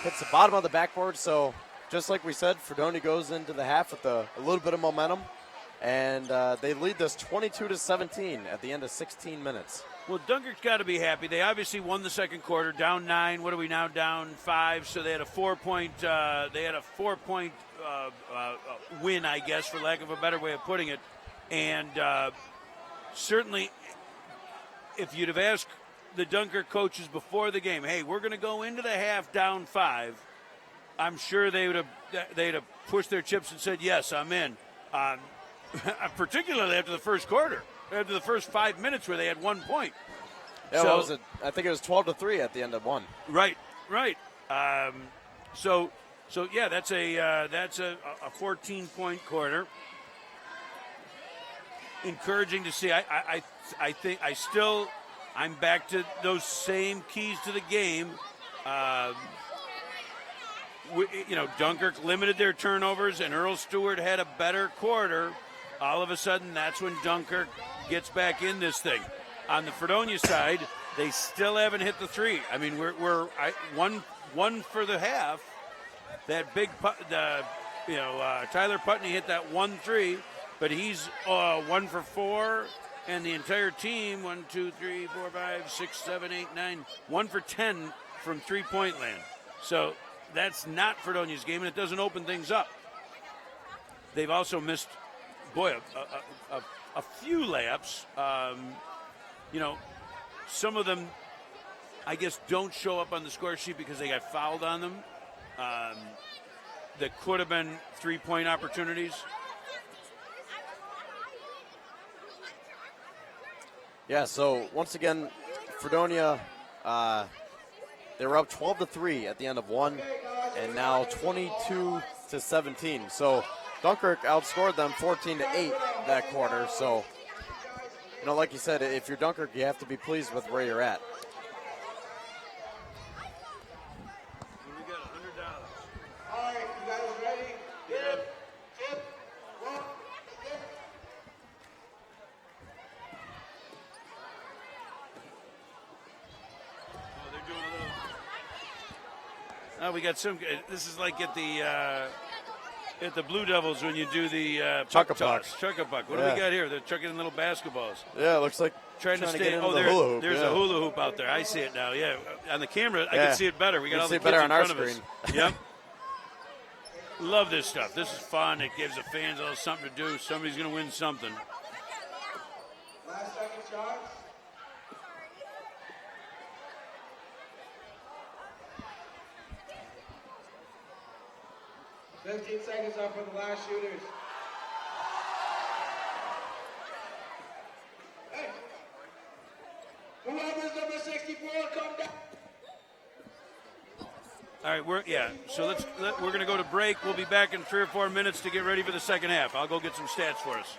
Hits the bottom of the backboard, so just like we said, Fredonia goes into the half with a little bit of momentum, and they lead this 22-17 at the end of 16 minutes. Well, Dunkirk's got to be happy. They obviously won the second quarter, down 9. What are we now? Down 5. So they had a 4-point. Win, I guess, for lack of a better way of putting it. And certainly, if you'd have asked the Dunkirk coaches before the game, hey, we're going to go into the half down 5, I'm sure they'd have pushed their chips and said, yes, I'm in. Particularly after the first quarter, after the first 5 mintes where they had 1 point. Yeah, So, I think it was 12-3 at the end of 1. Right. So yeah, that's a 14-point quarter. Encouraging to see. I think I'm back to those same keys to the game. Dunkirk limited their turnovers, and Earl Stewart had a better quarter. All of a sudden, that's when Dunkirk gets back in this thing. On the Fredonia side, they still haven't hit the 3. I mean, we're one for the half. That big, Tyler Putney hit that 1-3, but he's 1 for 4, and the entire team 1, 2, 3, 4, 5, 6, 7, 8, 9, 1 for 10 from 3-point land. So that's not Fredonia's game, and it doesn't open things up. They've also missed, a few layups. Some of them, I guess, don't show up on the score sheet because they got fouled on them. That could have been 3-point opportunities. Yeah, so once again, Fredonia, they were up 12-3 at the end of 1, and now 22-17. So Dunkirk outscored them 14-8 that quarter. So, like you said, if you're Dunkirk, you have to be pleased with where you're at. We got $100. All right, you guys ready? Tip, 1, tip. They're doing a little. Oh, we got some. This is like at the Blue Devils when you do the puck toss. Chuck-a-puck. What do we got here? They're chucking in little basketballs. Yeah, it looks like Trying to get stay. into Oh, the hula hoop. there's a hula hoop out there. I see it now. Yeah, on the camera, I can see it better. We got all the see it kids better in on our front of us. screen. Yep. Love this stuff. This is fun. It gives the fans a little something to do. Somebody's going to win something. Last second shots. $15 seconds up for the last shooters. Hey, whoever's number 64, come down. All right, So we're going to go to break. We'll be back in 3 or 4 minutes to get ready for the second half. I'll go get some stats for us.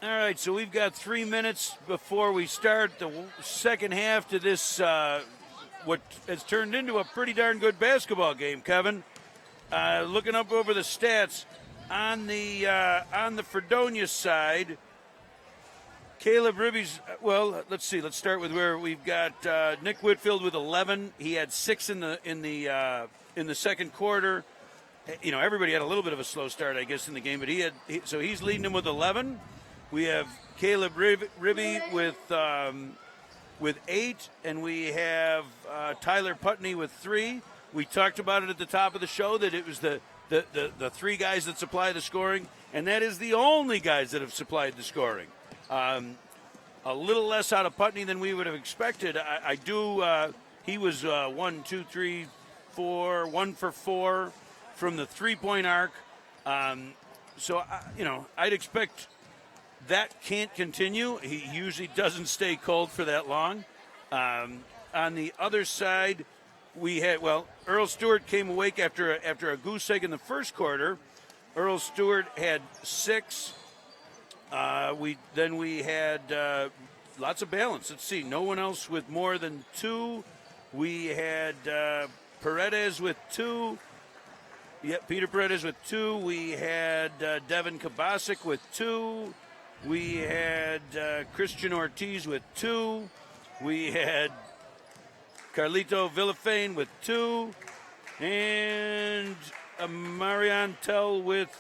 All right, so we've got 3 minutes before we start the second half to this, what has turned into a pretty darn good basketball game, Kevin. Looking up over the stats, on the Fredonia side, Caleb Ribby's, well, let's see. Let's start with where we've got Nick Whitfield with 11. He had 6 in the second quarter. You know, everybody had a little bit of a slow start, I guess, in the game, but so he's leading them with 11. We have Caleb Ribby with 8, and we have Tyler Putney with 3. We talked about it at the top of the show that it was the 3 guys that supply the scoring, and that is the only guys that have supplied the scoring. A little less out of Putney than we would have expected. He was 1 for 4 from the 3-point arc. I'd expect that can't continue. He usually doesn't stay cold for that long. On the other side, we had, Earl Stewart came awake after a goose egg in the first quarter. Earl Stewart had 6. We had lots of balance. Let's see, no one else with more than 2. We had Paredes with 2. Yep, Peter Paredes with 2. We had Devin Kabasic with 2. We had Christian Ortiz with 2. We had Carlito Villafane with 2. And Marian Tell with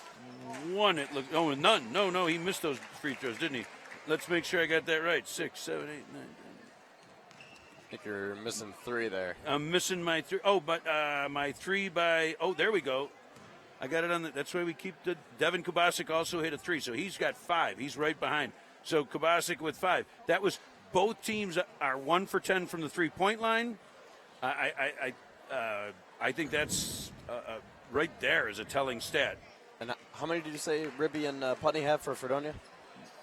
1. It looked, none. No, he missed those free throws, didn't he? Let's make sure I got that right. 6, 7, 8, 9, 10. I think you're missing 3 there. I'm missing my 3. Oh, but my 3 by. Oh, there we go. I got it on the. That's why we keep the. Devin Kubasic also hit a 3, so he's got 5. He's right behind. So Kubasic with 5. That was both teams are 1 for 10 from the 3-point line. I think that's right there is a telling stat. And how many did you say Ribby and Putney have for Fredonia?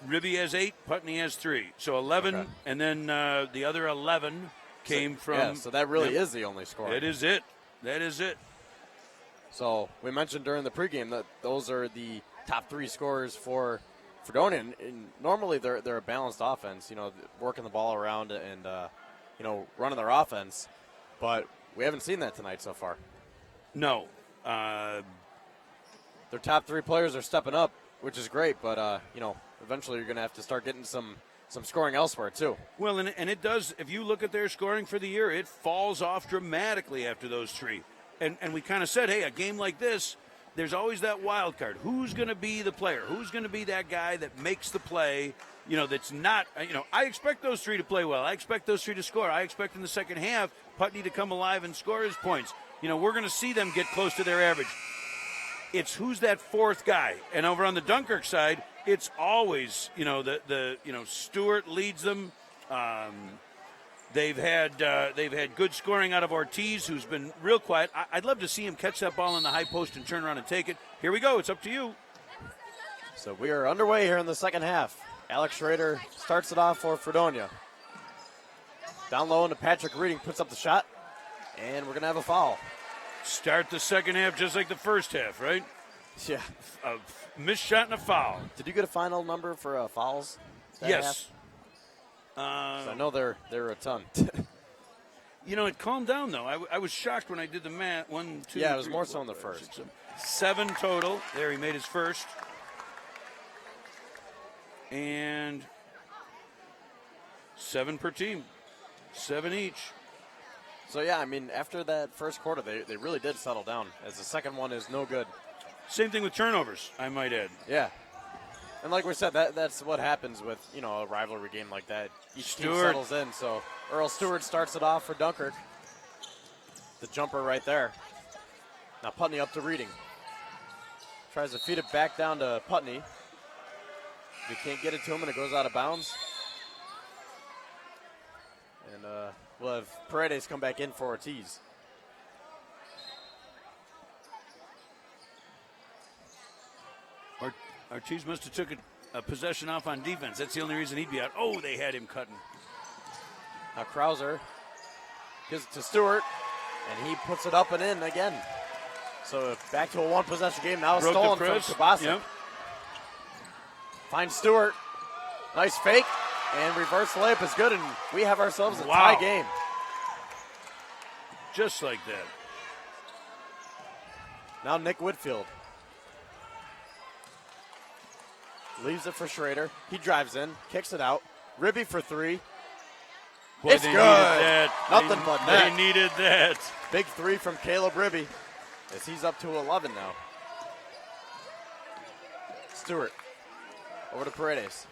Ribby has 8, Putney has 3. So 11, okay. And then the other 11 came from. Yeah, so that really is the only score. That is it. So we mentioned during the pregame that those are the top 3 scorers for Fredonia. And normally they're a balanced offense, working the ball around and, running their offense. But we haven't seen that tonight so far. No. Their top 3 players are stepping up, which is great. But, eventually you're going to have to start getting some scoring elsewhere, too. Well, and it does. If you look at their scoring for the year, it falls off dramatically after those 3. And we kind of said, hey, a game like this, there's always that wild card. Who's going to be the player? Who's going to be that guy that makes the play, that's not, I expect those 3 to play well. I expect those 3 to score. I expect in the second half, Putney to come alive and score his points. We're going to see them get close to their average. It's who's that 4th guy. And over on the Dunkirk side, it's always, Stewart leads them. They've had good scoring out of Ortiz, who's been real quiet. I'd love to see him catch that ball in the high post and turn around and take it. Here we go. It's up to you. So we are underway here in the second half. Alex Schrader starts it off for Fredonia. Down low into Patrick Reading, puts up the shot, and we're going to have a foul. Start the second half just like the first half, right? Yeah. A missed shot and a foul. Did you get a final number for fouls? Yes. So I know they're a ton. It calmed down, though. I was shocked when I did the math. 1, 2, yeah, it was 3, more 4, so in the 5, first. 6, 7 total. There, he made his first. And 7 per team. 7 each. So, yeah, after that first quarter, they really did settle down, as the second one is no good. Same thing with turnovers, I might add. Yeah. And like we said, that's what happens with, a rivalry game like that. Each team settles in. So Earl Stewart starts it off for Dunkirk. The jumper right there. Now Putney up to Reading. Tries to feed it back down to Putney. They can't get it to him, and it goes out of bounds. And we'll have Paredes come back in for Ortiz. Ortiz must have took a possession off on defense. That's the only reason he'd be out. Oh, they had him cutting. Now Krauser gives it to Stewart, and he puts it up and in again. So back to a 1-possession game. Now stolen from Kabasic. Yep. Finds Stewart. Nice fake, and reverse layup is good, and we have ourselves a Wow. tie game. Just like that. Now Nick Whitfield. Leaves it for Schrader. He drives in, kicks it out. Ribby for three. Boy, It's they good. needed that. Nothing but They net. needed that. Big three from Caleb Ribby as he's up to 11 now. Stewart over to Paredes.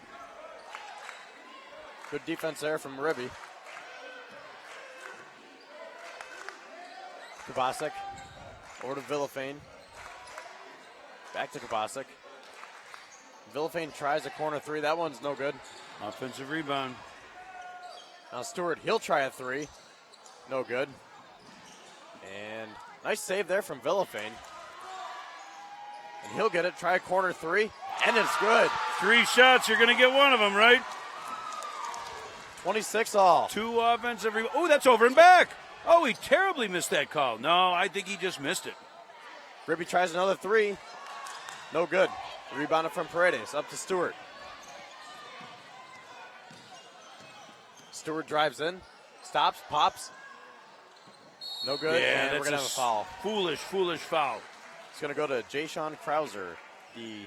Good defense there from Ribby. Kovacic over to Villafane. Back to Kovacic. Villafane tries a corner three. That one's no good. Offensive rebound. Now Stewart, he'll try a three. No good. And nice save there from Villafane. And he'll get it. Try a corner three. And it's good. 3 shots, you're going to get one of them, right? 26 all. 2 offensive rebounds. Oh, that's over and back. Oh, he terribly missed that call. No, I think he just missed it. Ribby tries another three. No good. Rebounded from Paredes. Up to Stewart. Stewart drives in. Stops. Pops. No good. Yeah, and that's we're going to have a foul. Foolish foul. It's going to go to Jayshon Krauser, the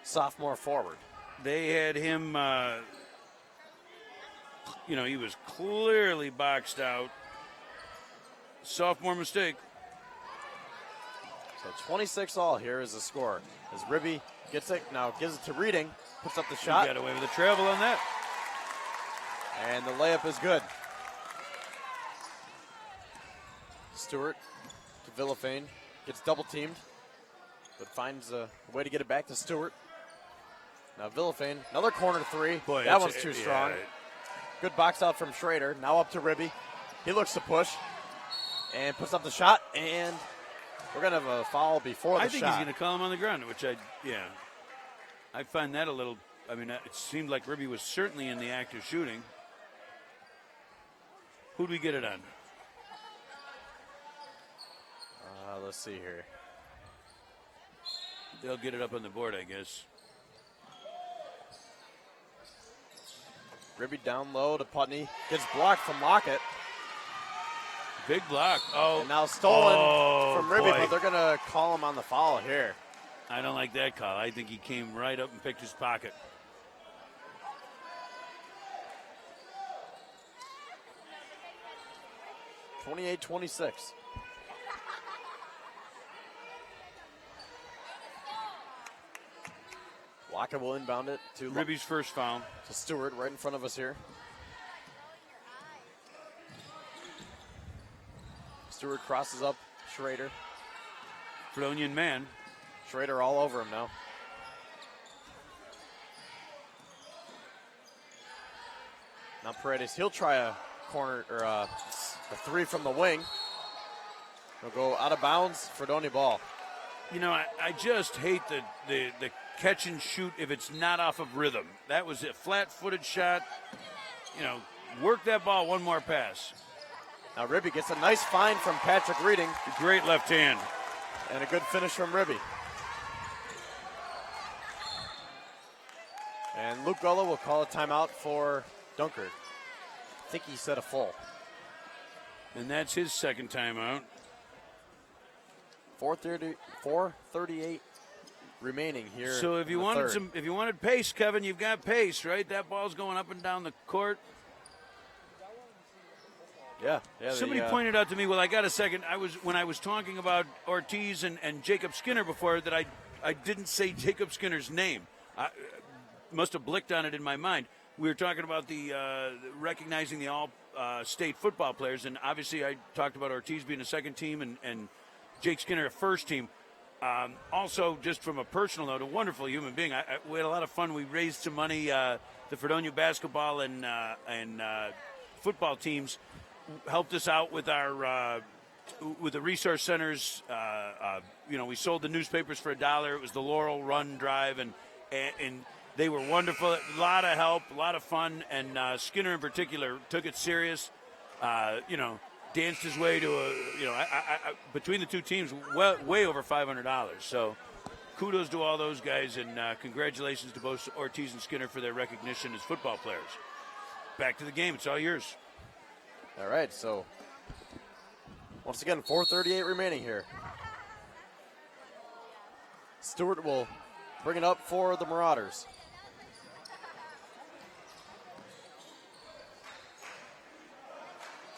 sophomore forward. They had him, he was clearly boxed out. Sophomore mistake. So 26 all here is the score. As Ribby gets it, now gives it to Reading, puts up the shot, He got away with the travel on that. and the layup is good. Stewart to Villafane, gets double teamed, but finds a way to get it back to Stewart. Now Villafane, another corner three. Boy, that that's one's too strong. Good box out from Schrader. Now up to Ribby. He looks to push and puts up the shot, and we're going to have a foul before the I think shot. he's going to call him on the ground, which I find that a little. I mean, it seemed like Ribby was certainly in the act of shooting. Who do we get it on? Let's see here. They'll get it up on the board, I guess. Ribby down low to Putney. Gets blocked from Lockett. Big block. Oh, And now stolen Oh, from Ribby, boy. but they're going to call him on the foul here. I don't like that call. I think he came right up and picked his pocket. (28-26). Lockett will inbound it to Ribby's first foul. to Stewart right in front of us here. Stewart crosses up Schrader. Fredonian man. Schrader all over him now. Now Paredes, he'll try a corner or a three from the wing. He'll go out of bounds. Fredonia ball. You know, I just hate the catch and shoot if it's not off of rhythm. That was a flat-footed shot. You know, work that ball one more pass. Now Ribby gets a nice find from Patrick Reading Great left hand. and a good finish from Ribby. And Luke Gullo will call a timeout for Dunkirk. I think he said a full. And that's his second timeout. 4:38 remaining here. So if you in the wanted third. if you wanted pace, Kevin, you've got pace, right? That ball's going up and down the court. yeah. Somebody pointed out to me, well, I got a second. When I was talking about Ortiz and Jacob Skinner before that I didn't say Jacob Skinner's name. I must have blinked on it in my mind. We were talking about the recognizing the all state football players, and obviously I talked about Ortiz being a second team and Jake Skinner a first team. Also, just from a personal note, a wonderful human being. We had a lot of fun. We raised some money. The Fredonia basketball and football teams helped us out with our with the resource centers. We sold the newspapers for $1. It was the Laurel Run Drive, and they were wonderful. A lot of help, a lot of fun, and Skinner in particular took it serious. Danced his way to between the two teams, way over $500. So kudos to all those guys, and congratulations to both Ortiz and Skinner for their recognition as football players. Back to the game. It's all yours. All right, so once again, 4:38 remaining here. Stewart will bring it up for the Marauders.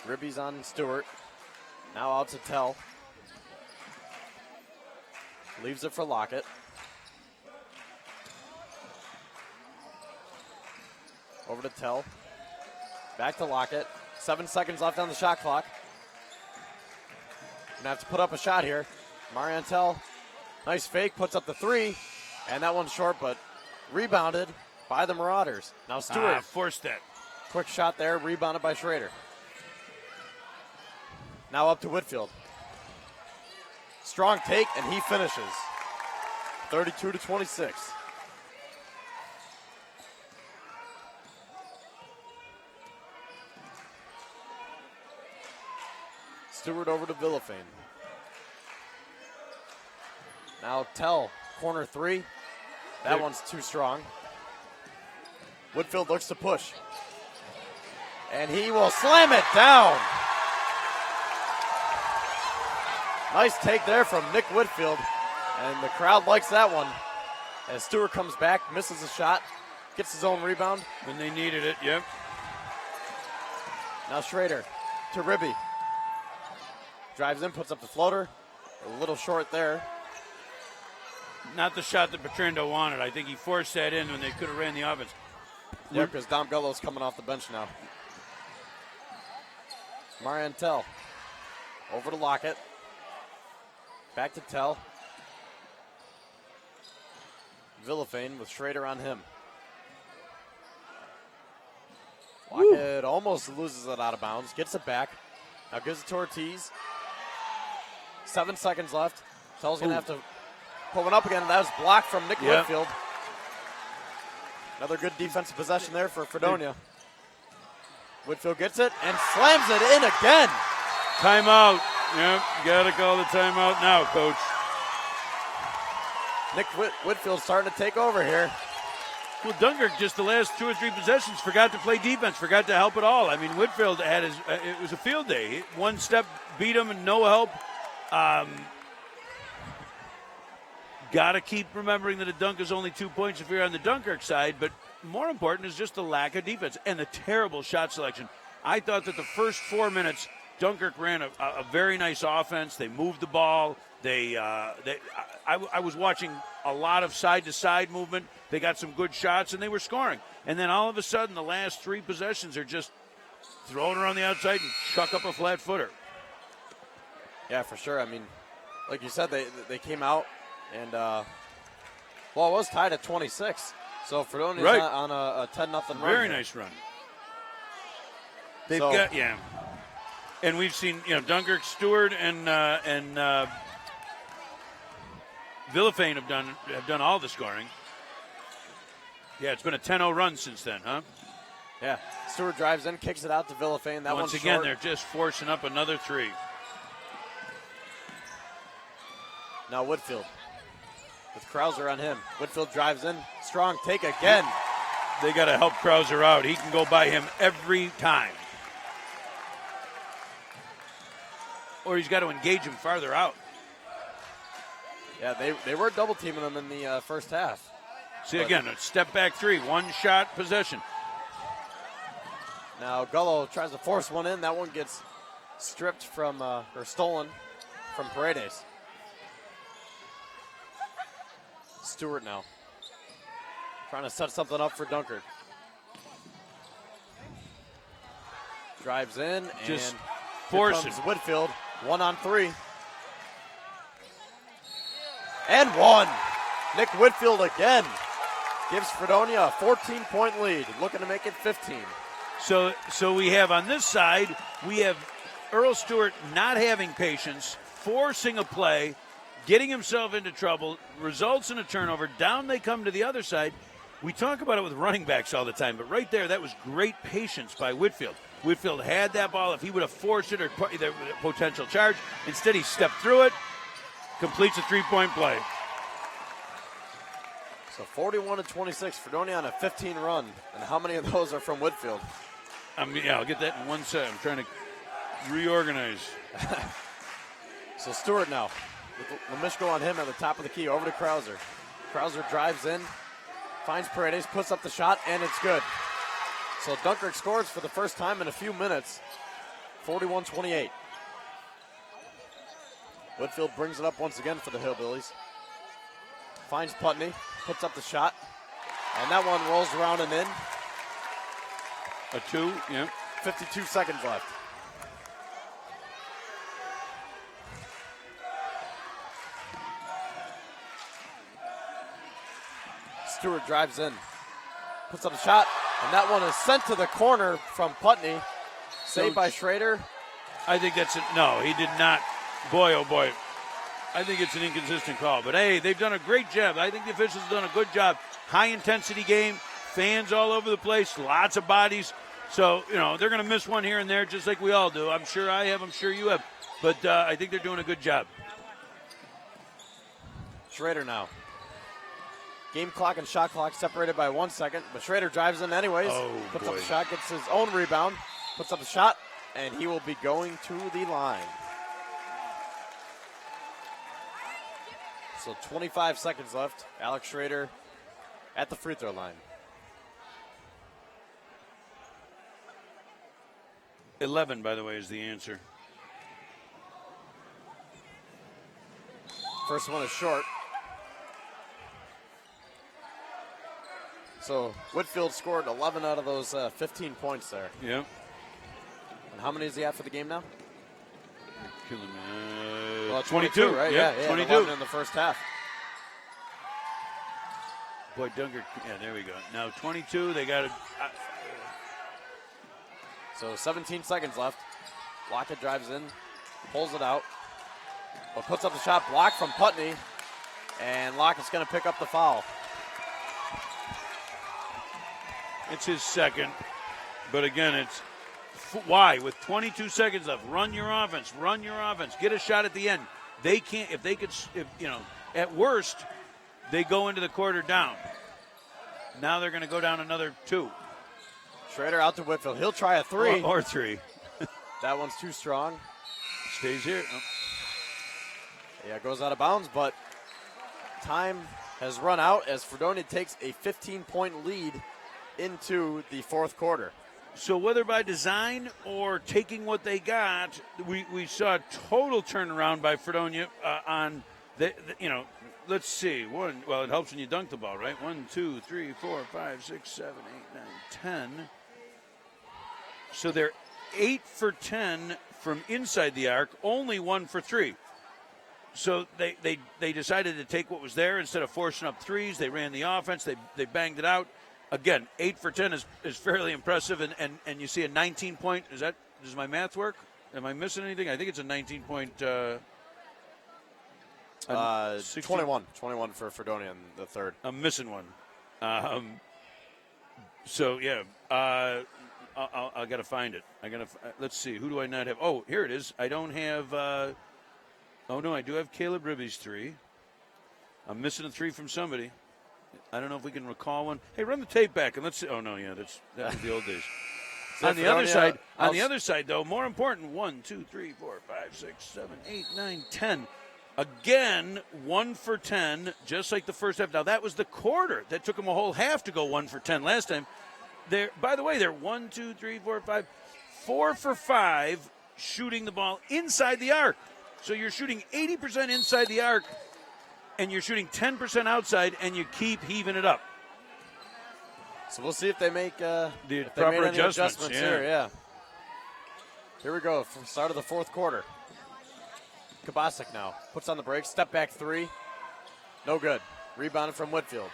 Ribby's on Stewart. Now out to Tell. Leaves it for Lockett. Over to Tell. Back to Lockett. 7 seconds left on the shot clock. Gonna have to put up a shot here. Marion Tell, nice fake, puts up the three. And that one's short, but rebounded by the Marauders. Now Stewart. Forced that. Quick shot there, rebounded by Schrader. Now up to Whitfield. Strong take, and he finishes. 32-26. Stewart over to Villafane. Now Tell, corner three. That one's too strong. Whitfield looks to push. And he will slam it down. Nice take there from Nick Whitfield. And the crowd likes that one. As Stewart comes back, misses a shot, gets his own rebound. When they needed it, yep. Now Schrader to Ribby. Drives in, puts up the floater. A little short there. Not the shot that Petrando wanted. I think he forced that in when they could have ran the offense. Yep, because Dom Gullo's coming off the bench now. Marion Tell. Over to Lockett. Back to Tell. Villafane with Schrader on him. Lockett almost loses it out of bounds. Gets it back. Now gives it to Ortiz. 7 seconds left. Tell's going to have to pull one up again. That was blocked from Nick Whitfield. Another good defensive possession there for Fredonia. Whitfield gets it and slams it in again. Timeout. Yep, you got to call the timeout now, Coach. Nick Whitfield starting to take over here. Well, Dunkirk just the last 2 or 3 possessions forgot to play defense, forgot to help at all. I mean, Whitfield had it was a field day. One step beat him and no help. Got to keep remembering that a dunk is only 2 points if you're on the Dunkirk side, but more important is just the lack of defense and the terrible shot selection. I thought that the first 4 minutes, Dunkirk ran a very nice offense. They moved the ball. I was watching a lot of side-to-side movement. They got some good shots, and they were scoring. And then all of a sudden, the last 3 possessions are just throwing around the outside and chuck up a flat footer. Yeah, for sure. I mean, like you said, they came out and, well, it was tied at 26. So Fredonia's on a 10-0 run. Very nice run. They've got, yeah. And we've seen, Dunkirk, Stewart, and Villafane have done all the scoring. Yeah, it's been a 10-0 run since then, huh? Yeah. Stewart drives in, kicks it out to Villafane. That Once one's again, short. they're just forcing up another 3. Now Whitfield with Krauser on him. Whitfield drives in. Strong take again. They got to help Krauser out. He can go by him every time. Or he's got to engage him farther out. Yeah, they were double teaming him in the first half. See, again, a step back 3, 1-shot possession. Now Gullo tries to force one in. That one gets stripped from, or stolen from Paredes. Stewart now. Trying to set something up for Dunkirk. Drives in Just and forcing. here comes Whitfield. 1-on-3. And 1. Nick Whitfield again gives Fredonia a 14-point lead, looking to make it 15. So we have on this side, we have Earl Stewart not having patience, forcing a play, getting himself into trouble, results in a turnover. Down they come to the other side. We talk about it with running backs all the time, but right there, that was great patience by Whitfield. Whitfield had that ball. If he would have forced it or put the potential charge, instead he stepped through it, completes a 3-point play. So 41-26, Fredonia on a 15 run. And how many of those are from Whitfield? I'll get that in 1 second. I'm trying to reorganize. So Stewart now. With Lemishko on him at the top of the key, over to Krauser. Krauser drives in, finds Paredes, puts up the shot, and it's good. So Dunkirk scores for the first time in a few minutes, 41-28. Whitfield brings it up once again for the Hillbillies. Finds Putney, puts up the shot, and that one rolls around and in. A 2, yeah. 52 seconds left. Stewart drives in, puts up a shot, and that one is sent to the corner from Putney. Saved by Schrader. I think that's no, he did not. Boy, oh boy. I think it's an inconsistent call. But hey, they've done a great job. I think the officials have done a good job. High intensity game, fans all over the place, lots of bodies. So, they're going to miss one here and there just like we all do. I'm sure I have, I'm sure you have. But I think they're doing a good job. Schrader now. Game clock and shot clock separated by 1 second, but Schrader drives in anyways. Puts up a shot, gets his own rebound, puts up a shot, and he will be going to the line. So 25 seconds left. Alex Schrader at the free throw line. 11, by the way, is the answer. First one is short. So Whitfield scored 11 out of those 15 points there. Yeah. And how many is he at for the game now? Killing me. 22, right? Yeah, 22 11 in the first half. Boy, Dunkirk. Yeah, there we go. Now 22. They got it. So 17 seconds left. Lockett drives in, pulls it out, but puts up the shot blocked from Putney, and Lockett's going to pick up the foul. It's his second, but again, it's why with 22 seconds left. Run your offense. Get a shot at the end. They can't. If they could, at worst, they go into the quarter down. Now they're going to go down another 2. Schrader out to Whitfield. He'll try a 3. Or 3. That one's too strong. Stays here. Oh. Yeah, goes out of bounds, but time has run out as Fredonia takes a 15-point lead into the fourth quarter. So whether by design or taking what they got, we saw a total turnaround by Fredonia on let's see. It helps when you dunk the ball, right? 1, 2, 3, 4, 5, 6, 7, 8, 9, 10. So they're 8 for 10 from inside the arc, only 1 for 3. So they decided to take what was there instead of forcing up threes. They ran the offense. They banged it out. Again, 8 for 10 is fairly impressive, and you see a 19-point. Does my math work? Am I missing anything? I think it's a 19-point. 21 for Fredonia in the third. I'm missing one. So yeah, I got to find it. Let's see. Who do I not have? Oh, here it is. I don't have. Oh no, I do have Caleb Ribby's 3. I'm missing a 3 from somebody. I don't know if we can recall one. Hey, run the tape back and let's see. Oh no, yeah, that was the old days. On the other side, though, more important. 1, 2, 3, 4, 5, 6, 7, 8, 9, 10. Again, 1 for 10, just like the first half. Now that was the quarter. That took them a whole half to go 1 for 10 last time. By the way, they're 1, 2, 3, 4, 5, 4 for 5 shooting the ball inside the arc. So you're shooting 80% inside the arc, and you're shooting 10% outside, and you keep heaving it up. So we'll see if they make the proper adjustments here. Yeah. Here we go from start of the fourth quarter. Kabasic now puts on the brakes, step back 3, no good. Rebounded from Whitfield.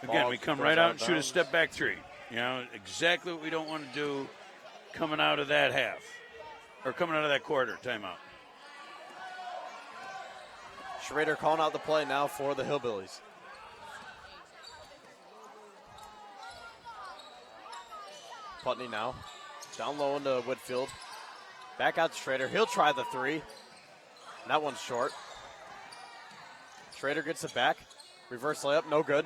Again, we come right out and shoot a step back 3. Exactly what we don't want to do coming out of that half. Or coming out of that quarter, timeout. Schrader calling out the play now for the Hillbillies. Putney now. Down low into Whitfield. Back out to Schrader. He'll try the 3. And that one's short. Schrader gets it back. Reverse layup, no good.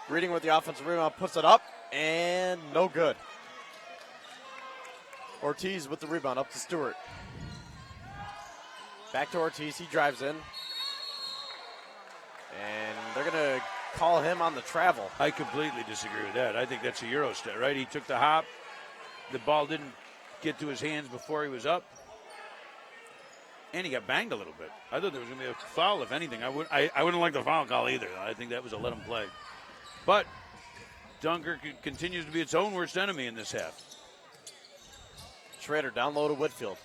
Reading with the offensive rebound, puts it up, and no good. Ortiz with the rebound, up to Stewart. Back to Ortiz, he drives in. And they're going to call him on the travel. I completely disagree with that. I think that's a Euro step, right? He took the hop. The ball didn't get to his hands before he was up. And he got banged a little bit. I thought there was going to be a foul, if anything. I wouldn't like the foul call either. I think that was a let him play. But Dunkirk continues to be its own worst enemy in this half. Schrader down low to Whitfield.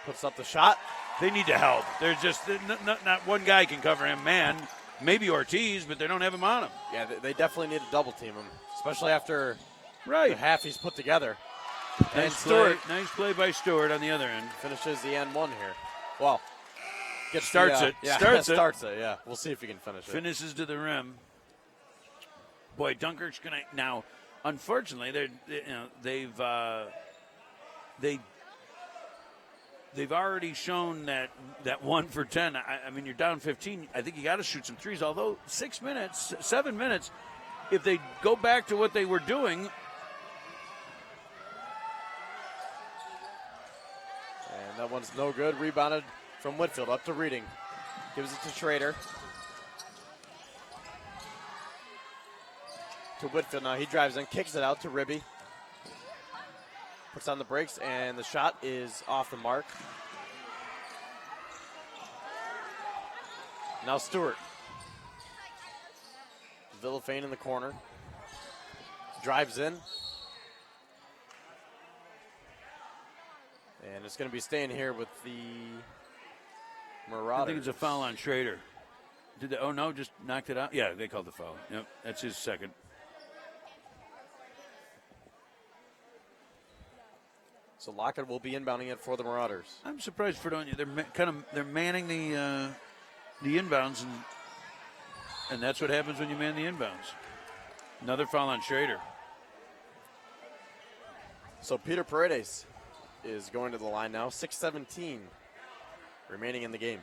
Puts up the shot. They need to help. There's just not one guy can cover him, man. Maybe Ortiz, but they don't have him on him. Yeah, they definitely need to double team him, especially after right. the half he's put together. And Nice Stewart play by Stewart on the other end. finishes the N1 here. Well, gets Starts the, it. Yeah, Starts it. starts it. Yeah, we'll see if he can finish it. Finishes to the rim. Boy, Dunkirk's gonna now. Unfortunately, they've already shown that 1 for 10. I mean, you're down 15. I think you got to shoot some threes. Although 7 minutes, if they go back to what they were doing. And that one's no good. Rebounded from Whitfield up to Reading. Gives it to Schrader. To Whitfield now. He drives in, kicks it out to Ribby. Puts on the brakes, and the shot is off the mark. Now Stewart. Villafane in the corner. Drives in. And it's going to be staying here with the Marauders. I think it's a foul on Schrader. Did they? Oh no, just knocked it out. Yeah, they called the foul. Yep, that's his second. So Lockett will be inbounding it for the Marauders. I'm surprised Fredonia. They're manning the inbounds, and that's what happens when you man the inbounds. Another foul on Schrader. So Peter Paredes is going to the line now. 6:17 remaining in the game.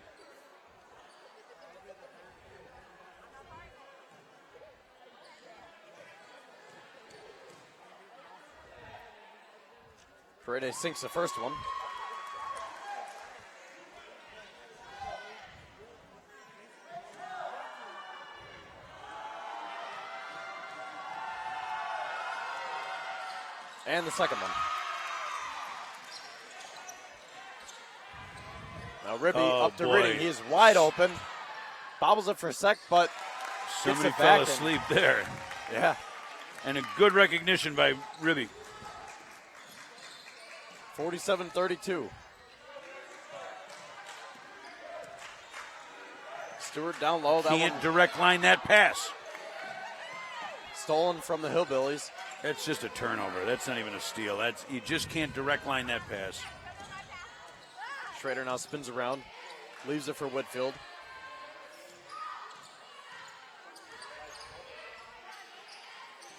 Paredes sinks the first one. And the second one. Now Ribby up to boy. Reading. He is wide open. Bobbles it for a sec, but Somebody gets it fell back asleep there. Yeah. And a good recognition by Ribby. 47-32. Stewart down low. That Can't one direct line that pass. stolen from the Hillbillies. That's just a turnover. That's not even a steal. You just can't direct line that pass. Schrader now spins around, leaves it for Whitfield.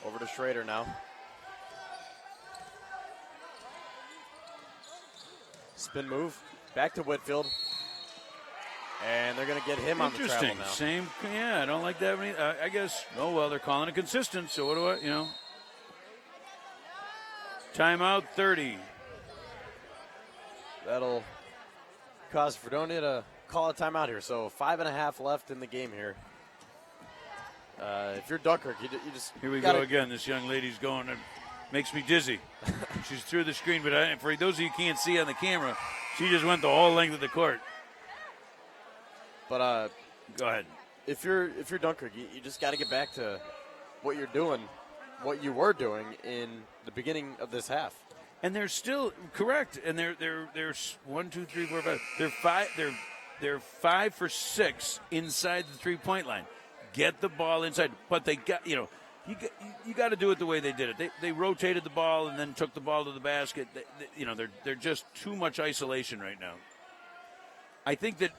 Over to Schrader now. Spin move, back to Whitfield. And they're going to get him on the travel Interesting. now. Same. Yeah, I don't like that. I guess. Oh well, they're calling it consistent. So what do I? Timeout 30. That'll cause Fredonia to call a timeout here. So 5.5 left in the game here. If you're Dunkirk, you just Here we gotta, go again. This young lady's going and makes me dizzy. She's through the screen, but for those of you who can't see on the camera, she just went the whole length of the court. But Go ahead. if you're Dunkirk, you just got to get back to what you're doing, what you were doing in the beginning of this half. And they're still correct. And they're 1, 2, 3, 4, 5. They're 5 for 6 inside the 3-point line. Get the ball inside, but they got you got to do it the way they did it. They rotated the ball and then took the ball to the basket. They're just too much isolation right now. I think that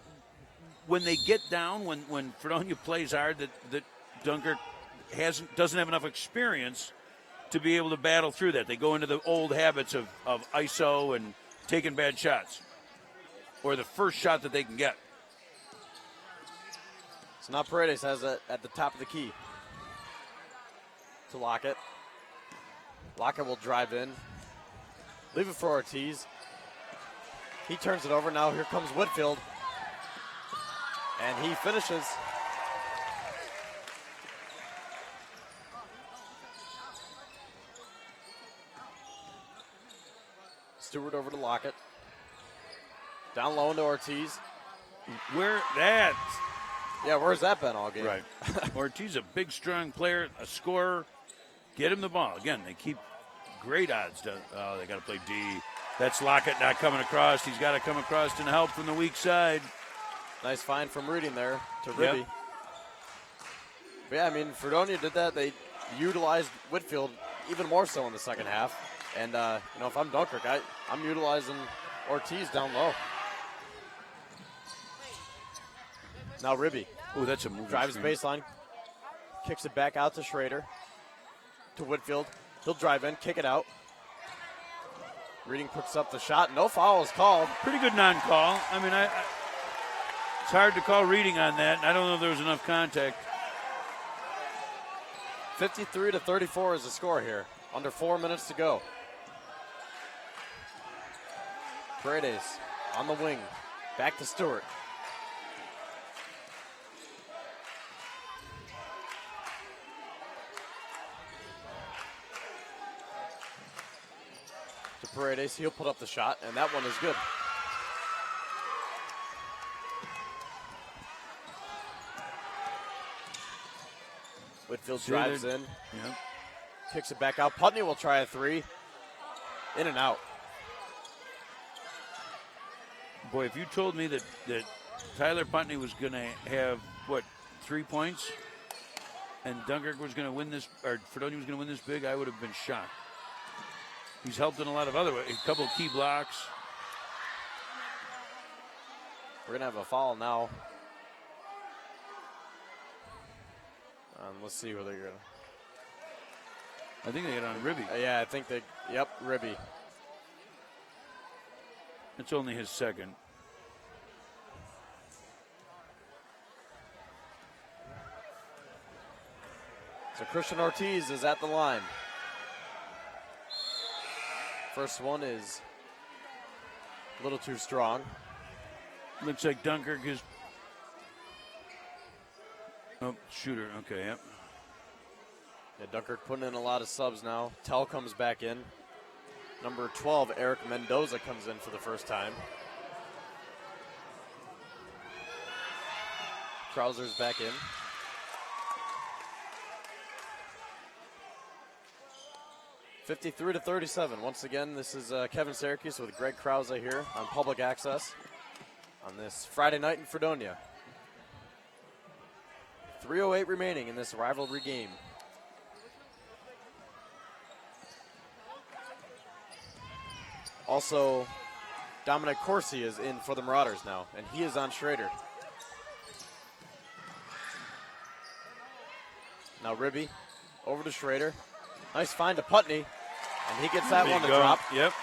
when they get down, when Fredonia plays hard, that Dunkirk doesn't have enough experience to be able to battle through that. They go into the old habits of ISO and taking bad shots, or the first shot that they can get. So now Paredes has it at the top of the key to Lockett. Lockett will drive in. Leave it for Ortiz. He turns it over. Now here comes Whitfield. And he finishes. Stewart over to Lockett. Down low into Ortiz. Where that? Yeah, where's that been all game? Right. Ortiz, a big, strong player, a scorer. Get him the ball. Again, they keep great odds. Oh, they got to play D. That's Lockett not coming across. He's got to come across and help from the weak side. Nice find from Reading there to Ribby. Yep. But yeah, I mean, Fredonia did that. They utilized Whitfield even more so in the second half. And, if I'm Dunkirk, I'm utilizing Ortiz down low. Now Ribby. Oh, that's a move. Drives baseline. Kicks it back out to Schrader. To Whitfield. He'll drive in, kick it out. Reading puts up the shot. No foul is called. Pretty good non-call. I mean, it's hard to call Reading on that. I don't know if there was enough contact. 53-34 is the score here. Under 4 minutes to go. Paredes on the wing. Back to Stewart. To Paredes. He'll put up the shot, and that one is good. Whitfield drives in. Yep. Kicks it back out. Putney will try a three. In and out. Boy, if you told me that Tyler Putney was going to have, 3 points, and Dunkirk was going to win this, or Fredonia was going to win this big, I would have been shocked. He's helped in a lot of other ways, a couple of key blocks. We're going to have a foul now. Let's see where they're going. I think they get on Ribby. Yeah, I think Ribby. It's only his second. So Christian Ortiz is at the line. First one is a little too strong. Looks like Dunkirk is. Oh, shooter. Okay, yep. Yeah, Dunkirk putting in a lot of subs now. Tell comes back in. Number 12, Eric Mendoza, comes in for the first time. Krauser's back in. (53-37). Once again, this is Kevin Syracuse with Greg Krause here on Public Access on this Friday night in Fredonia. 3:08 remaining in this rivalry game. Also, Dominic Corsi is in for the Marauders now, and he is on Schrader. Now Ribby over to Schrader. Nice find to Putney, and he gets that one to drop. Yep.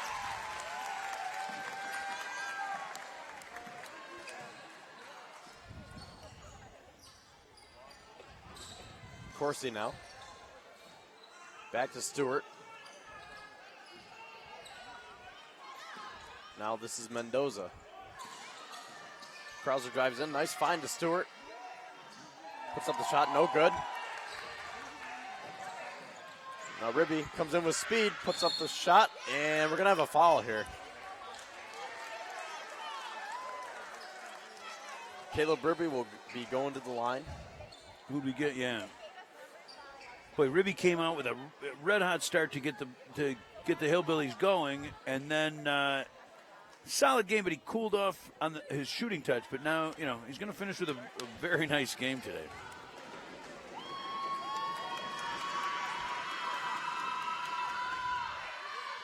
Corsi now. Back to Stewart. Now this is Mendoza. Krauser drives in. Nice find to Stewart. Puts up the shot. No good. Now Ribby comes in with speed. Puts up the shot. And we're going to have a foul here. Caleb Ribby will be going to the line. Who'd we get? Yeah. Boy, Ribby came out with a red-hot start to get the Hillbillies going, and then solid game, but he cooled off on his shooting touch. But now, he's going to finish with a very nice game today.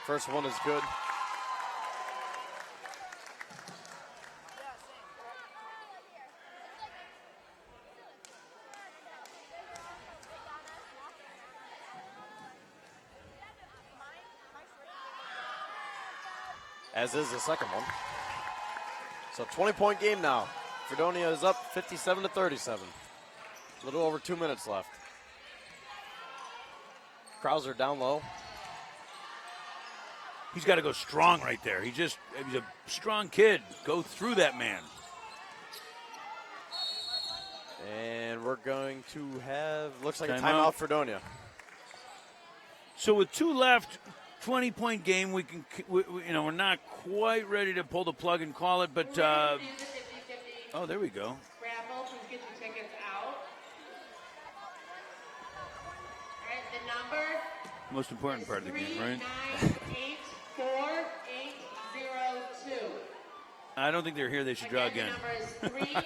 First one is good. As is the second one. So 20-point game now. Fredonia is up 57-37. A little over 2 minutes left. Krauser down low. He's got to go strong right there. He's a strong kid. Go through that man. And we're going to have, looks like a Timeout. timeout for Fredonia. So with 2 left, 20-point game, we're not quite ready to pull the plug and call it, but oh, there we go. Raffle, please get your tickets out. All right, the number Most important part of the game, right? 3984-802. I don't think they're here. They should draw again. The number is 3984-802.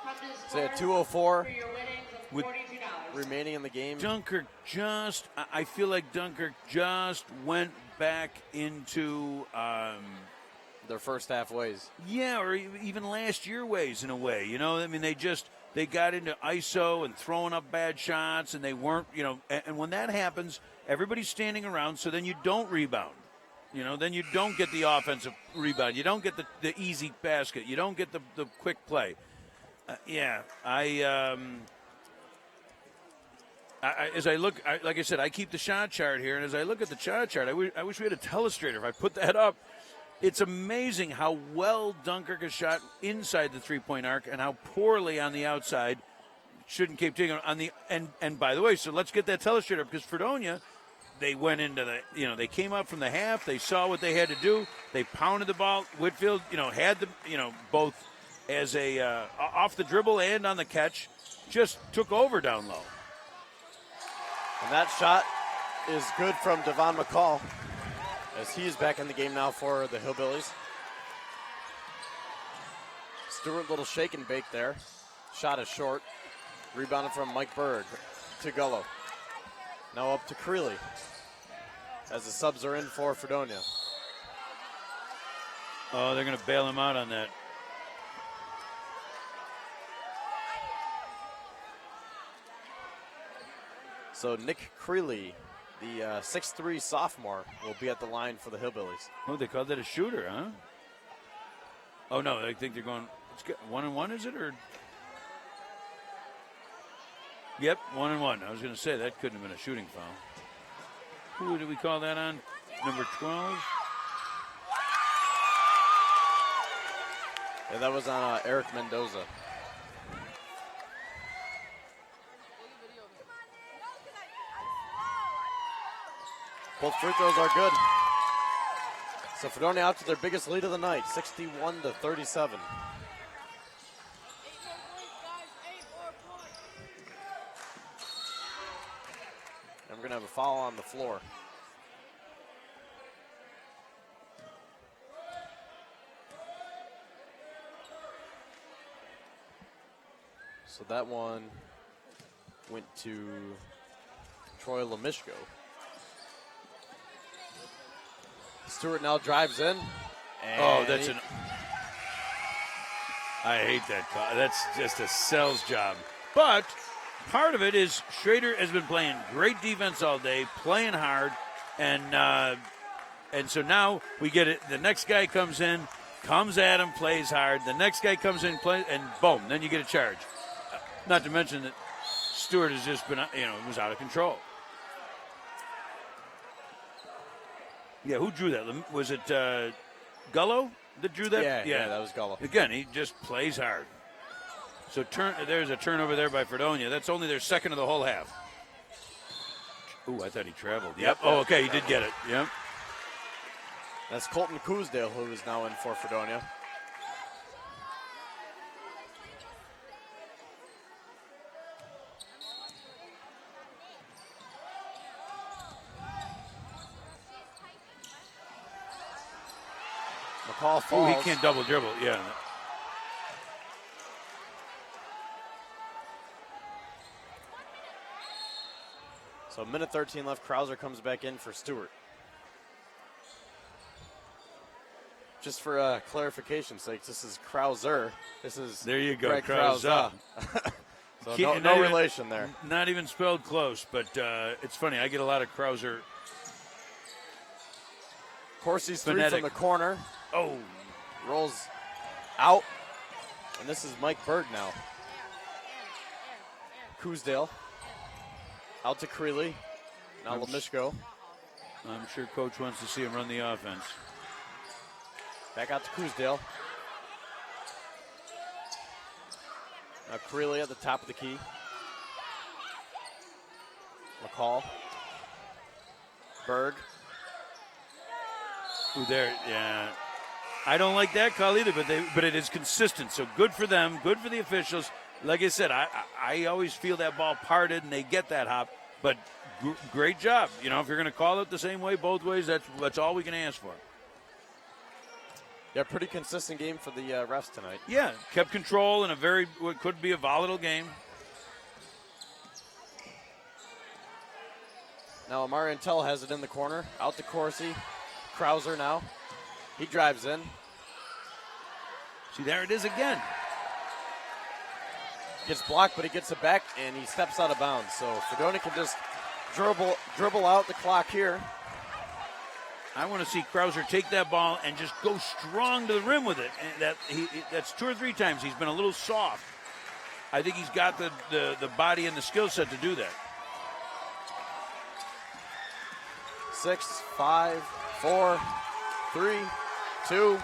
Come to the So at store 2:04 for your winnings of With- $42. remaining in the game. Dunkirk I feel like Dunkirk just went back into, Their first half ways. yeah, or even last year ways in a way. You know, I mean, they got into ISO and throwing up bad shots, and they weren't, and when that happens, everybody's standing around, so then you don't rebound. Then you don't get the offensive rebound. You don't get the easy basket. You don't get the quick play. As I look, like I said, I keep the shot chart here, and as I look at the shot chart, I wish we had a telestrator. If I put that up, it's amazing how well Dunkirk has shot inside the three-point arc and how poorly on the outside. Shouldn't keep taking on the and by the way, so let's get that telestrator up, because Fredonia, they went into they came up from the half, they saw what they had to do, they pounded the ball. Whitfield, had the both as a off the dribble and on the catch, just took over down low. And that shot is good from Devon McCall, as he is back in the game now for the Hillbillies. Stewart, little shake and bake there. Shot is short. Rebounded from Mike Berg to Gullo. Now up to Creeley, as the subs are in for Fredonia. Oh, they're going to bail him out on that. So Nick Creeley, the 6'3 sophomore, will be at the line for the Hillbillies. Oh, they called that a shooter, huh? Oh, no, I think they're going 1-1, is it? Or Yep, 1-1. I was going to say that couldn't have been a shooting foul. Who did we call that on? Number 12? Yeah, that was on Eric Mendoza. Both free throws are good. So Fredonia out to their biggest lead of the night, 61-37. And we're going to have a foul on the floor. So that one went to Troy Lemishko. Stewart now drives in. Oh, that's I hate that call. That's just a sales job. But part of it is Schrader has been playing great defense all day, playing hard, and so now we get it. The next guy comes in, comes at him, plays hard. The next guy comes in, plays, and boom, then you get a charge. Not to mention that Stewart has just been, was out of control. Yeah, who drew that? Was it Gullo that drew that? Yeah, that was Gullo. Again, he just plays hard. So there's a turnover there by Fredonia. That's only their second of the whole half. Ooh, I thought he traveled. Yep. Oh, okay, he did get it. Yep. That's Colton Coosdale, who is now in for Fredonia. McCall falls. Oh, he can't double dribble. Yeah. So a minute 13 left. Krauser comes back in for Stewart. Just for clarification's sake, this is Krauser. This is There you go, Greg Krauser. So Can't- no not even- relation there. Not even spelled close, but it's funny. I get a lot of Krauser. Corsi's three Phonetic. from the corner. Oh, Rolls out. And this is Mike Berg now. Coosdale. Out to Creeley. Now Lemishko. I'm sure Coach wants to see him run the offense. Back out to Coosdale. Now Creeley at the top of the key. McCall. Berg. Ooh, there, yeah. I don't like that call either, but it is consistent. So good for them, good for the officials. Like I said, I always feel that ball parted and they get that hop. But great job. You know, if you're going to call it the same way both ways, that's all we can ask for. Yeah, pretty consistent game for the refs tonight. Yeah, kept control in what could be a volatile game. Now Amari Antel has it in the corner. Out to Corsi. Krauser now. He drives in. See, there it is again. Gets blocked, but he gets it back, and he steps out of bounds. So Fredonia can just dribble out the clock here. I want to see Krauser take that ball and just go strong to the rim with it. And that's 2 or 3 times he's been a little soft. I think he's got the body and the skill set to do that. 6, 5, 4, 3, 2,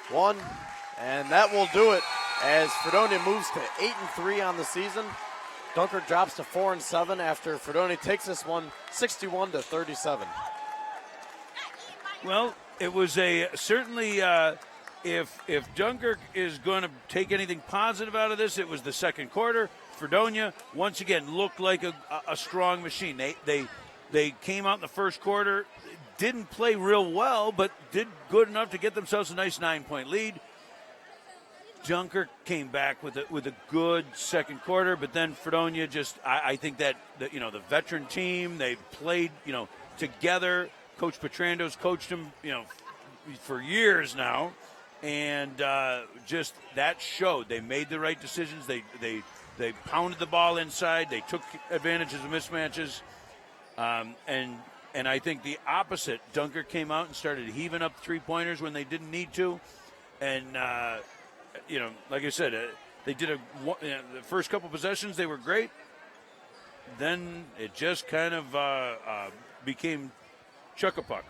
1, and that will do it as Fredonia moves to 8-3 on the season. Dunkirk drops to 4-7 after Fredonia takes this one 61-37. Well, it was certainly if Dunkirk is going to take anything positive out of this, it was the second quarter. Fredonia once again looked like a strong machine. They came out in the first quarter, didn't play real well, but did good enough to get themselves a nice 9-point lead. Dunkirk came back with a good second quarter, but then Fredonia I think that the veteran team, they played together. Coach Petrando's coached them for years now, and just that showed. They made the right decisions. They pounded the ball inside. They took advantages of mismatches. And I think the opposite, Dunkirk came out and started heaving up three-pointers when they didn't need to. And, like I said, they did the first couple possessions, they were great. Then it just kind of became chuck-a-puck.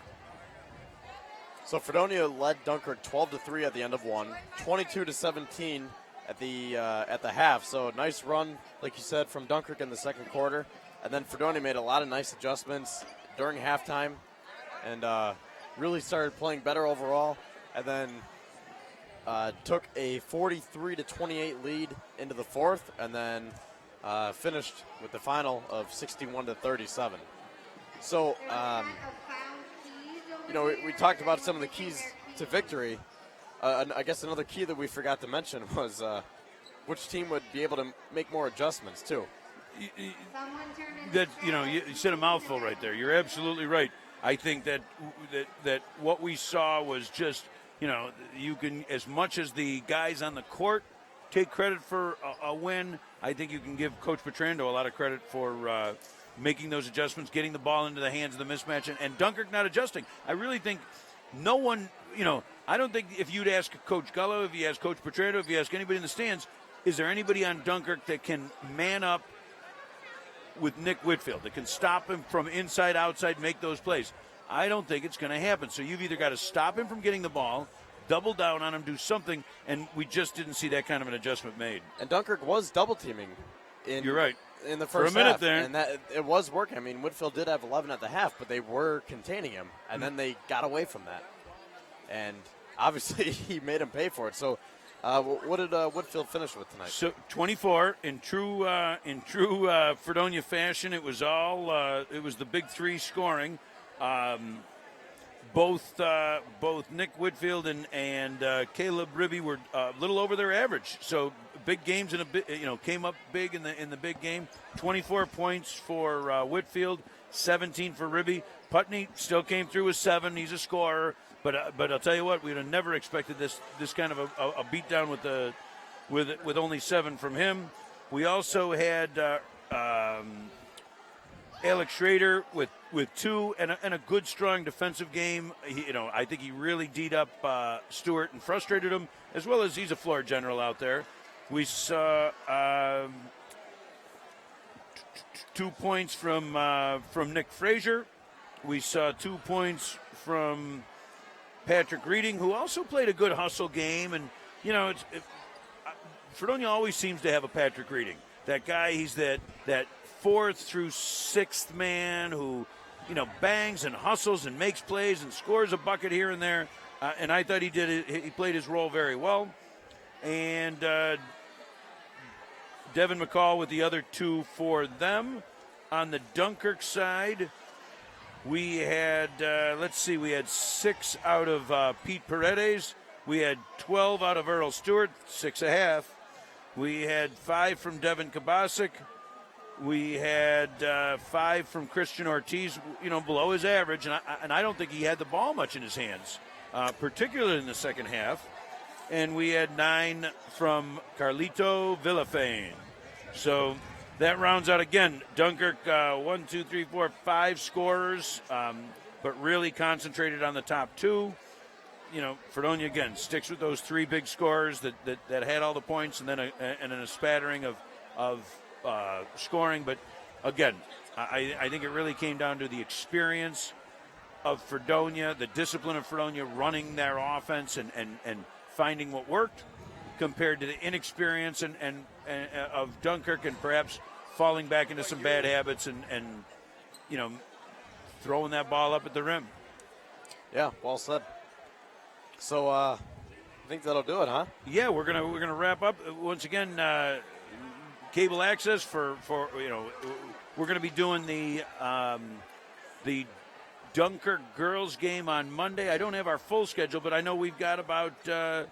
So Fredonia led Dunkirk 12-3 at the end of one, 22-17 at the half. So a nice run, like you said, from Dunkirk in the second quarter. And then Fredonia made a lot of nice adjustments during halftime and really started playing better overall. And then took a 43-28 lead into the fourth, and then finished with the final of 61-37. So, we talked about some of the keys to victory. I guess another key that we forgot to mention was which team would be able to make more adjustments too. You said a mouthful right there. You're absolutely right. I think that what we saw was just, you can, as much as the guys on the court take credit for a win, I think you can give Coach Petrando a lot of credit for making those adjustments, getting the ball into the hands of the mismatch, and Dunkirk not adjusting. I really think no one, I don't think if you'd ask Coach Gullo, if you ask Coach Petrando, if you ask anybody in the stands, is there anybody on Dunkirk that can man up with Nick Whitfield, that can stop him from inside, outside, make those plays? I don't think it's going to happen. So you've either got to stop him from getting the ball, double down on him, do something, and we just didn't see that kind of an adjustment made. And Dunkirk was double teaming. You're right. In the first for a minute half, there, and that it was working. I mean, Whitfield did have 11 at the half, but they were containing him, and then they got away from that, and obviously he made him pay for it. So, what did Whitfield finish with tonight? So 24 in true Fredonia fashion. It was all it was the big three scoring. Both Nick Whitfield and Caleb Ribby were a little over their average. So big games in came up big in the big game. 24 points for Whitfield, 17 for Ribby. Putney still came through with 7. He's a scorer, but I'll tell you what, we would have never expected this kind of a beatdown with only 7 from him. We also had Alex Schrader with 2 and a good, strong defensive game. I think he really D'd up Stewart and frustrated him, as well as he's a floor general out there. We saw 2 points from Nick Frazier. We saw 2 points from Patrick Reading, who also played a good hustle game. And, Fredonia always seems to have a Patrick Reading. That guy, he's that 4th through 6th man who, bangs and hustles and makes plays and scores a bucket here and there. And I thought he played his role very well. And Devin McCall with the other 2 for them. On the Dunkirk side, we had, we had 6 out of Pete Paredes. We had 12 out of Earl Stewart, 6.5. We had 5 from Devin Kabasic. We had 5 from Christian Ortiz, below his average. And I don't think he had the ball much in his hands, particularly in the second half. And we had 9 from Carlito Villafane. So that rounds out again. Dunkirk, 5 scorers, but really concentrated on the top 2. Fredonia again sticks with those 3 big scorers that had all the points, and then a spattering of scoring. But again, I think it really came down to the experience of Fredonia, the discipline of Fredonia running their offense and finding what worked, compared to the inexperience and of Dunkirk, and perhaps falling back into some bad habits and throwing that ball up at the rim. Yeah, well said. So I think that'll do it, huh? Yeah, we're gonna wrap up once again. Cable access for we're gonna be doing the Dunkirk girls game on Monday. I don't have our full schedule, but I know we've got about 4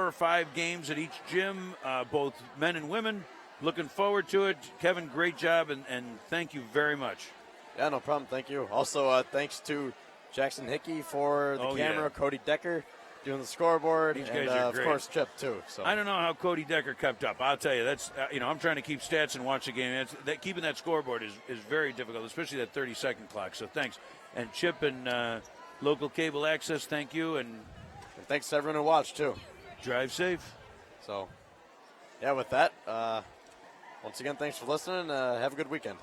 or 5 games at each gym, both men and women. Looking forward to it. Kevin, great job, and thank you very much. Yeah, no problem. Thank you. Also, thanks to Jackson Hickey for the camera, Cody Decker doing the scoreboard, These and guys are of great. course Chip too. So I don't know how Cody Decker kept up. I'll tell you, that's I'm trying to keep stats and watch the game. Keeping that scoreboard is very difficult, especially that 30-second clock. So thanks, and Chip and local cable access, thank you, and thanks to everyone who watched too. Drive safe. So, yeah, with that, once again, thanks for listening. Have a good weekend.